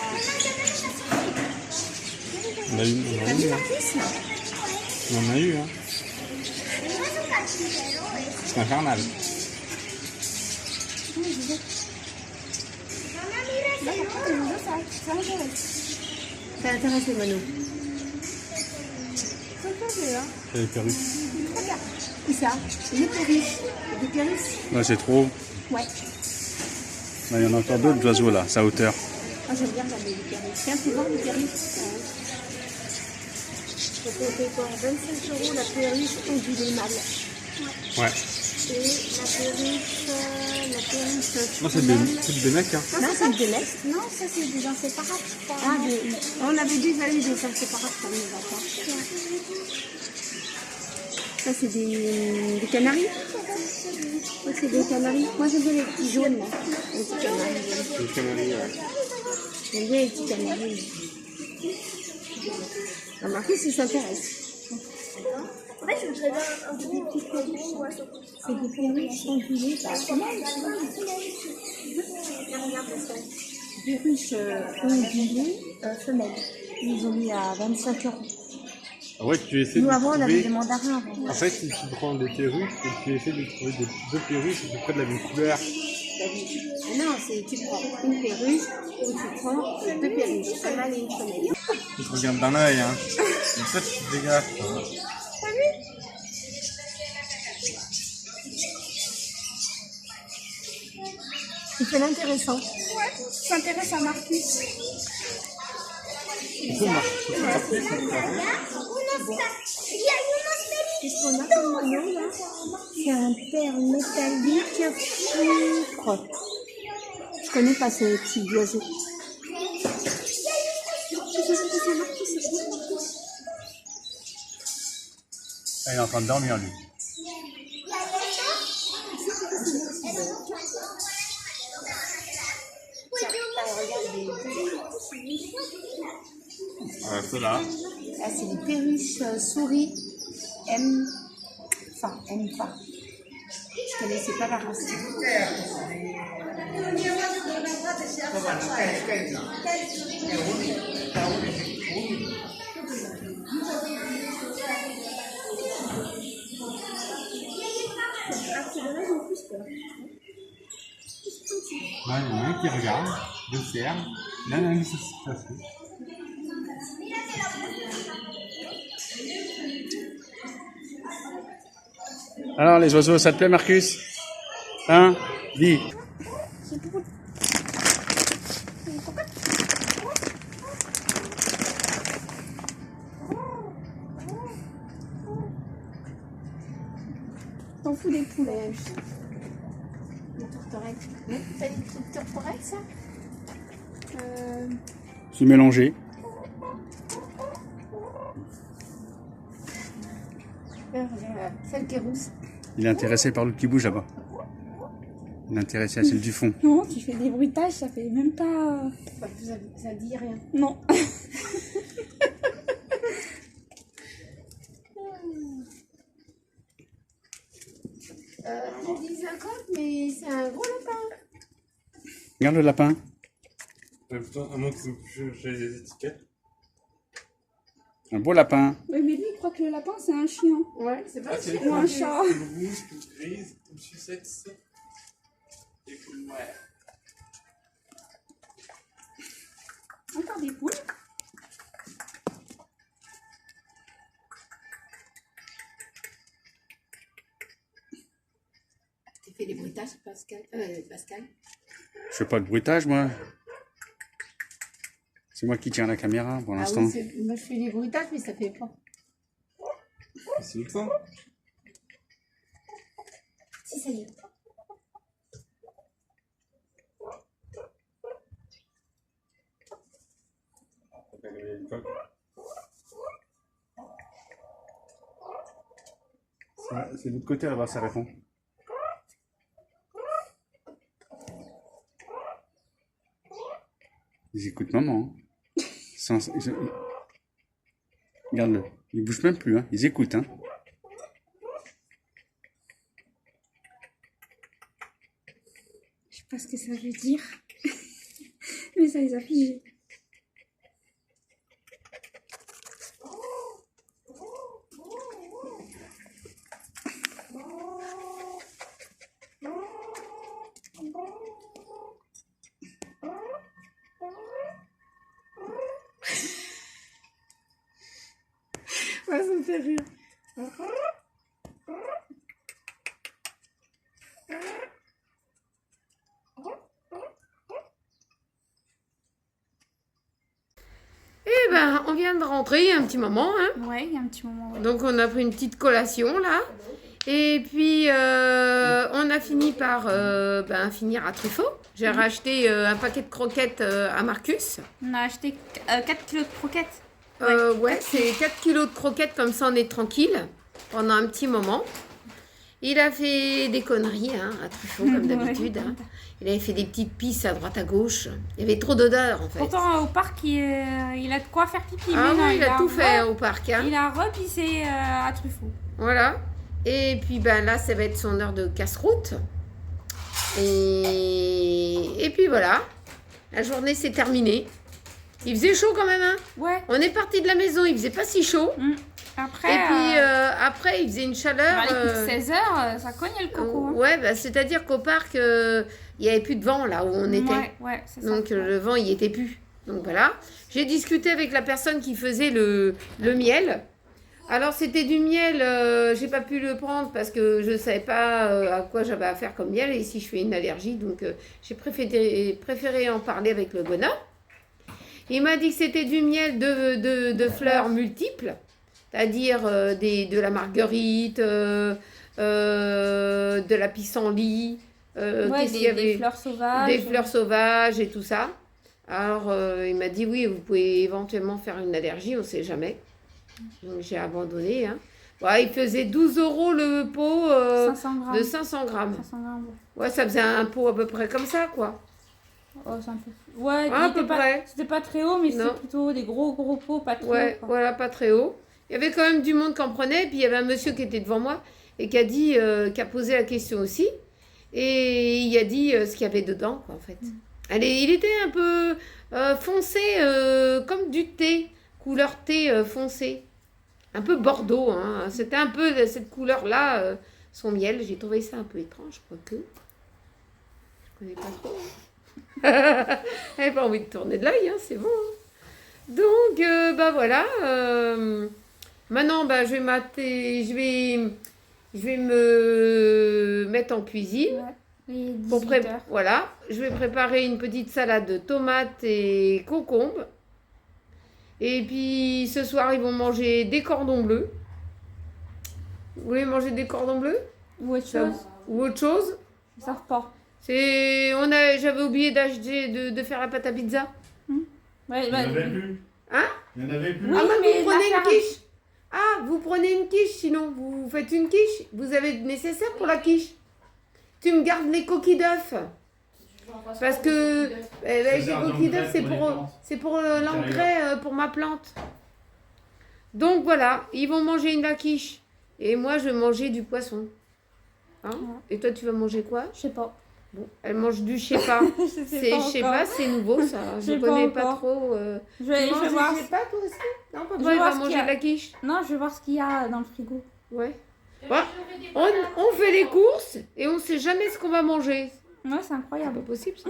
On a eu, T'as vu hein. l'artiste, là? On en a eu, hein. C'est infernal. Ça intéresse les moineaux. C'est les perruques. Où ça? Les perruches. Les perruches? Ouais, c'est trop. Ouais. Il y en a encore d'autres d'oiseaux là, c'est à hauteur. Moi, j'aime bien regarder les perruches. Tiens, tu vois les perruches? Ça fait quoi? 25 € la perruche ondulée mâle. Ouais. Et la perruche Non, c'est des mecs, hein. Non, c'est des mecs. Non, ça, c'est des inséparables, je crois. Ah, on avait dit qu'il fallait des inséparables comme les enfants. Ça, c'est des canaris. Ça, c'est des canaris. Moi, j'aime bien les petits jaunes, là. Les petits canaris. Les canaris, ouais. J'aime bien les petits canaris. Remarquez s'ils s'intéressent. En fait, je voudrais bien un peu des petites perruches. C'est des perruches ondulées. Perruches ondulées femelles. Ils ont mis à 25 €. Ah ouais, tu essaies Nous, de avant, on avait des trouver... mandarins. Avant. En fait, si tu prends des perruques et tu essaies de trouver deux perruques à peu près de la même couleur. Non, tu prends une perruche ou tu prends deux perruches, un mâle et une femelle. Tu te regardes d'un œil, hein. Mais ça, tu te dégages, quoi. Il fait l'intéressant. Ça intéresse à Marcus. Qu'est-ce qu'on a comme moineau, là? C'est un perle métallique sucre. Je connais pas ce type d'oiseau. Ah, il est en train de dormir lui. Ceux-là. Là, c'est des perruches souris M. Enfin, M. Je connaissais pas la race. Là, il y en a un qui regarde, il observe, il analyse sa situation. Alors les oiseaux, ça te plaît Marcus? Hein? Dis. T'en fous des poulets. Des tourterelles. T'as des petites tourterelles, ça C'est mélangé. Celle qui est rousse. Il est intéressé par l'autre qui bouge là-bas. Il est intéressé à celle du fond. Non, tu fais des bruitages, ça fait même pas... Ça dit rien. Non. Je dis 50, mais c'est un gros lapin. Regarde le lapin. À moins qu'ils ont changé les étiquettes. Un beau lapin. Oui, mais lui, il croit que le lapin, c'est un chien. Ouais, c'est pas sûr. Ou un chat. Une rouge, une grise, une sucette et une noire. Encore des poules. Tu fais des bruitages, Pascal. Pascal. Je fais pas de bruitage moi. C'est moi qui tiens la caméra pour l'instant. Ah oui, moi je fais des bruitages, mais ça fait pas. C'est le temps. Si, ça y est. C'est de l'autre côté là-bas, ça répond. Ils écoutent maman. Hein. Regarde-le. Ils bougent même plus. Hein. Ils écoutent. Hein. Je sais pas ce que ça veut dire. Mais ça les a figés. Ouais, ça me fait rire. Eh ben, on vient de rentrer il y a un petit moment, hein. Ouais, il y a un petit moment. Ouais. Donc on a pris une petite collation là. Et puis on a fini par finir à Truffaut. J'ai racheté un paquet de croquettes à Marcus. On a acheté 4 kilos de croquettes. Ouais, c'est 4 kilos de croquettes, comme ça on est tranquille pendant un petit moment. Il a fait des conneries hein, à Truffaut, comme d'habitude. Hein. Il avait fait des petites pisses à droite à gauche. Il y avait trop d'odeur en fait. Pourtant, au parc, il a de quoi faire pipi. Ah mais non, oui, il a tout fait au parc. Hein. Il a repissé à Truffaut. Voilà. Et puis ben là, ça va être son heure de casse-route. Et puis voilà. La journée s'est terminée. Il faisait chaud quand même. Hein. Ouais. On est parti de la maison, il faisait pas si chaud. Après, Et puis après, il faisait une chaleur. les coups de 16 heures, ça cognait le coco. Hein. Ouais, bah, c'est-à-dire qu'au parc, il n'y avait plus de vent là où on était. Ouais, c'est ça. Donc le vent, il n'y était plus. Donc voilà. J'ai discuté avec la personne qui faisait le miel. Alors c'était du miel, j'ai pas pu le prendre parce que je savais pas à quoi j'avais affaire comme miel. Et ici, je fais une allergie, donc j'ai préféré en parler avec le bonhomme. Il m'a dit que c'était du miel de fleurs multiples. C'est-à-dire de la marguerite, de la pissenlit, des fleurs sauvages. Des fleurs sauvages et tout ça. Alors, il m'a dit, oui, vous pouvez éventuellement faire une allergie, on ne sait jamais. Donc, j'ai abandonné. Hein. Ouais, il faisait 12 € le pot 500 grammes. de 500 grammes. 500 grammes. Ouais, ça faisait un pot à peu près comme ça, quoi. Oh, c'est un peu... Ouais, à peu près. C'était pas très haut, mais Non. c'était plutôt des gros pots, pas très Ouais, haut. Quoi. voilà, pas très haut. Il y avait quand même du monde qui en prenait, puis il y avait un monsieur qui était devant moi et qui a dit, qui a posé la question aussi. Et il a dit ce qu'il y avait dedans, quoi, en fait. Il était un peu foncé, comme du thé, couleur thé foncé. Un peu bordeaux, hein. C'était un peu de cette couleur-là, son miel. J'ai trouvé ça un peu étrange, quoique. Je connais pas trop. Elle n'a pas envie de tourner de l'œil, hein, c'est bon. Hein. Donc, bah voilà. Maintenant, bah, je vais me mettre en cuisine. Ouais. Les Pour 18 heures. Voilà, je vais préparer une petite salade de tomates et concombres. Et puis ce soir, ils vont manger des cordons bleus. Vous voulez manger des cordons bleus Ou autre Ça- chose. ou autre chose? Ils savent pas. J'avais oublié d'acheter de faire la pâte à pizza. Ouais, Il n'y en avait plus. Hein? Il n'y en avait plus. Oui, Ah bah, mais vous prenez la une faire- quiche. Ah, vous prenez une quiche, sinon vous faites une quiche. Vous avez le nécessaire pour la quiche. Tu me gardes les coquilles d'œufs. Parce que les sert coquilles d'œufs, d'engrais pour les plantes. c'est pour l'engrais pour ma plante. Donc voilà, ils vont manger la quiche. Et moi, je vais manger du poisson. Hein? Ouais. Et toi, tu vas manger quoi? Je sais pas. Bon, elle mange du je sais pas. Je sais pas Je sais encore. pas, c'est nouveau ça. Je Je sais pas connais pas encore. trop. Je vais Tu manges voir. du je sais pas toi aussi? Non, Je papa, vais il voir va ce qu'il manger y a. de la quiche. Non, je vais voir ce qu'il y a dans le frigo. Ouais. Je Ouais. vais des bananes. On fait les courses et on sait jamais ce qu'on va manger. Ouais, c'est C'est pas incroyable. possible ça.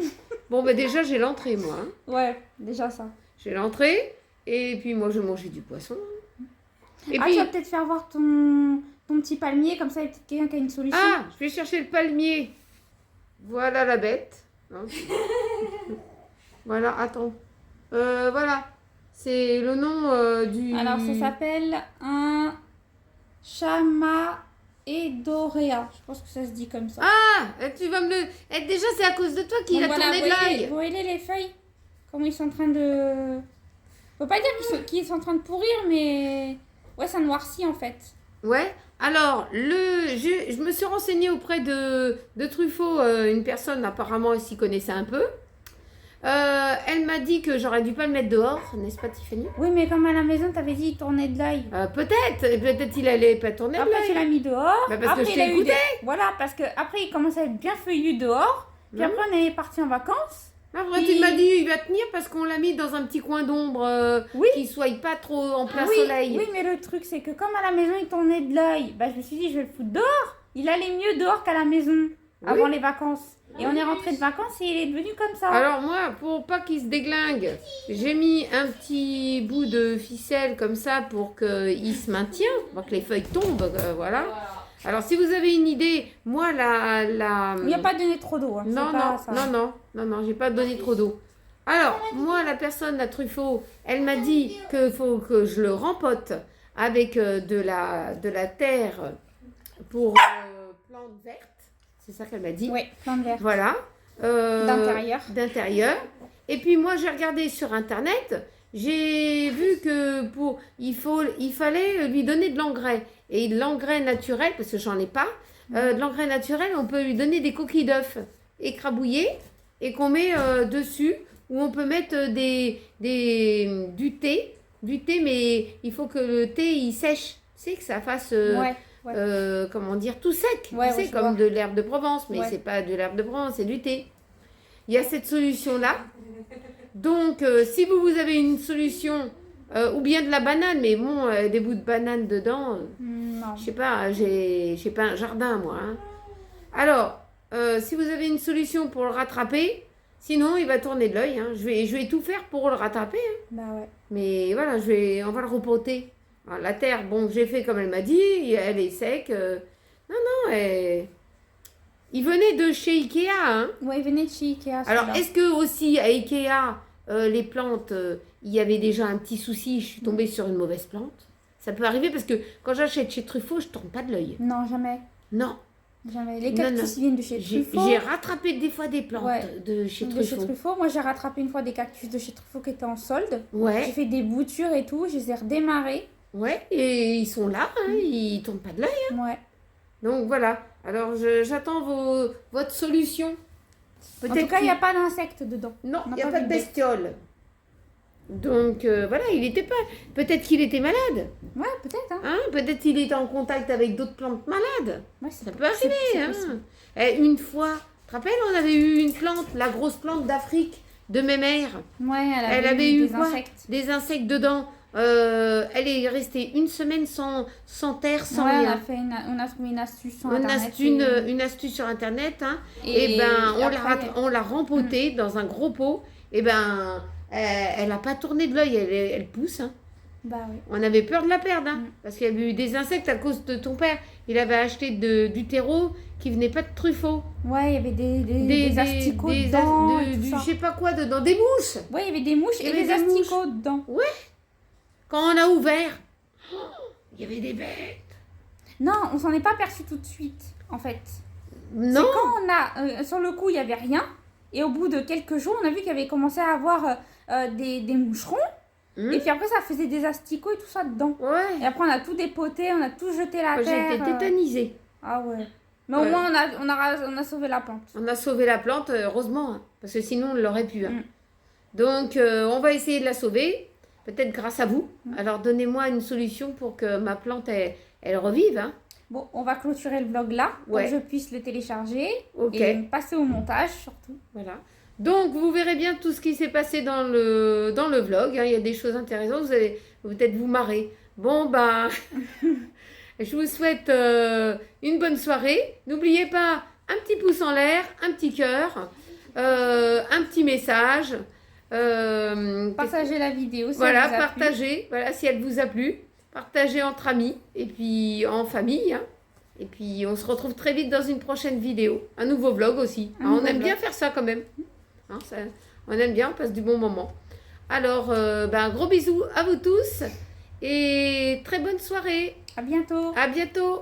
Bon, bah déjà, j'ai l'entrée, moi. Hein. Ouais, déjà ça. J'ai l'entrée et puis moi, je vais manger du poisson. Et Ah, puis, tu vas peut-être faire voir ton petit palmier, comme ça, il y a peut-être quelqu'un qui a une solution. ah, je vais chercher le palmier. Voilà la bête. Hein. Voilà, attends. Voilà. C'est le nom du... Alors, ça s'appelle un Chamaedorea. Je pense que ça se dit comme ça. Ah, tu vas me le... déjà, c'est à cause de toi qu'il Donc a voilà, tourné de l'œil. vous voyez les feuilles? Comment ils sont en train de... Faut pas dire qu'ils sont en train de pourrir, mais... Ouais, ça noircit en fait. Ouais. Alors, je me suis renseignée auprès de Truffaut, une personne apparemment s'y connaissait un peu. Elle m'a dit que j'aurais dû pas le mettre dehors, n'est-ce pas Tiffany? Oui, mais comme à la maison, t'avais dit il tournait de l'œil. Peut-être il allait pas tourner de Après, tu l'œil. l'as mis dehors. Bah, parce que Après, je il t'ai a eu écouté. Voilà, parce que après, il commençait à être bien feuillu dehors. Puis Mhm. après, on est parti en vacances. Après, Oui. tu m'as dit il va tenir parce qu'on l'a mis dans un petit coin d'ombre Oui. qui soit pas trop en plein Oui, soleil. oui, mais le truc, c'est que comme à la maison, il tournait de l'œil, bah, je me suis dit, je vais le foutre dehors. Il allait mieux dehors qu'à la maison, avant les vacances. Et on est rentré de vacances et il est devenu comme ça. Alors moi, pour pas qu'il se déglingue, j'ai mis un petit bout de ficelle comme ça pour qu'il se maintienne, pour que les feuilles tombent, voilà. Voilà. Alors si vous avez une idée, moi Il n'y a pas donné trop d'eau. Hein. Non, c'est pas non, ça. non, j'ai pas donné trop d'eau. Alors, moi, la personne, la Truffaut, elle m'a dit qu'il faut que je le rempote avec de la terre pour plantes vertes. C'est ça qu'elle m'a dit. Oui, plein de verre. Voilà. D'intérieur. D'intérieur. Et puis moi, j'ai regardé sur Internet, j'ai vu que il fallait lui donner de l'engrais. Et de l'engrais naturel, parce que j'en ai pas, de l'engrais naturel, on peut lui donner des coquilles d'œufs écrabouillées et qu'on met dessus, ou on peut mettre du thé, mais il faut que le thé, il sèche. Tu sais, que ça fasse... Ouais. comment dire, tout sec. Ouais, Tu sais, ouais, je comme vois. de l'herbe de Provence, mais Ouais. c'est pas de l'herbe de Provence, c'est du thé. Il y a cette solution-là. Donc, si vous avez une solution, ou bien de la banane, mais bon, des bouts de banane dedans, Non. je sais pas, j'ai pas un jardin, moi. Hein. Alors, si vous avez une solution pour le rattraper, sinon, il va tourner de l'œil. Hein. Je vais tout faire pour le rattraper. Hein. Bah ouais. Mais voilà, on va le repoter. Alors, la terre, bon, j'ai fait comme elle m'a dit, elle est sec. Non, il venait de chez Ikea. Hein. Ouais, il venait de chez Ikea. Alors, celui-là. est-ce que aussi à Ikea, les plantes, il y avait déjà un petit souci, je suis tombée sur une mauvaise plante? Ça peut arriver parce que quand j'achète chez Truffaut, je ne tourne pas de l'œil. Non, jamais. Non, Jamais. Les Non, cactus, non. ils viennent de chez Truffaut. j'ai rattrapé des fois des plantes Ouais. de chez De Truffaut. chez Truffaut. Moi, j'ai rattrapé une fois des cactus de chez Truffaut qui étaient en solde. J'ai Ouais, fait des boutures et tout. Je les ai redémarrés. ouais, et ils sont là, hein, ils ne tournent pas de l'œil. Ouais. Donc voilà, alors j'attends votre solution. En tout cas, il n'y a pas d'insectes dedans. Non, on il n'a n'y a pas pas vu de de bestiole. Donc voilà, il était pas. Peut-être qu'il était malade. Ouais, peut-être. Hein. Hein, peut-être qu'il était en contact avec d'autres plantes malades. Ouais, Ça peut arriver. c'est Hein. possible. Et une fois, tu te rappelles, on avait eu une plante, la grosse plante d'Afrique de mes mères. Ouais, Elle avait eu des quoi? insectes. Des insectes dedans. Elle est restée une semaine sans terre, sans Ouais, rien. on a trouvé une astuce sur Une Internet. une astuce sur internet. Hein. Et Et ben, après, on l'a rempotée dans un gros pot. Et ben, elle n'a pas tourné de l'œil, elle pousse. Hein. Bah oui. On avait peur de la perdre, hein, Mm. parce qu'il y avait eu des insectes à cause de ton père. Il avait acheté du terreau qui venait pas de Truffaut. Ouais, il y avait des asticots dedans. et tout je ça. sais pas quoi dedans, des mouches. Ouais, il y avait des mouches Il y et avait des des asticots dedans. Quand on a ouvert, il y avait des bêtes. Non, on s'en est pas aperçu tout de suite, en fait. Non, C'est quand on a, sur le coup, il y avait rien. Et au bout de quelques jours, on a vu qu'il y avait commencé à avoir des moucherons. Hmm. Et puis après, ça faisait des asticots et tout ça dedans. ouais. Et après, on a tout dépoté, on a tout jeté à la Moi, j'ai terre. été tétanisée. Ah ouais. Mais au Ouais. moins, on a sauvé la plante. On a sauvé la plante, heureusement, hein, parce que sinon on l'aurait pu. Hein. Mm. Donc, on va essayer de la sauver, peut-être grâce à vous. Mm. Alors, donnez-moi une solution pour que ma plante, elle revive. Hein. Bon, on va clôturer le vlog là, pour Ouais. que je puisse le télécharger Ok. et passer au montage surtout. Voilà. Donc, vous verrez bien tout ce qui s'est passé dans le vlog. Hein. Il y a des choses intéressantes. Vous allez peut-être vous marrer. Bon, ben, je vous souhaite une bonne soirée. N'oubliez pas un petit pouce en l'air, un petit cœur, un petit message. Partagez la vidéo si Voilà, elle vous a plu. partagez. Voilà, si elle vous a plu. Partagez entre amis et puis en famille. Hein. Et puis, on se retrouve très vite dans une prochaine vidéo. Un nouveau vlog aussi. Un Hein, on nouveau aime bien vlog. faire ça quand même. Hein, on aime bien, on passe du bon moment. Alors, gros bisous à vous tous et très bonne soirée. À bientôt. À bientôt.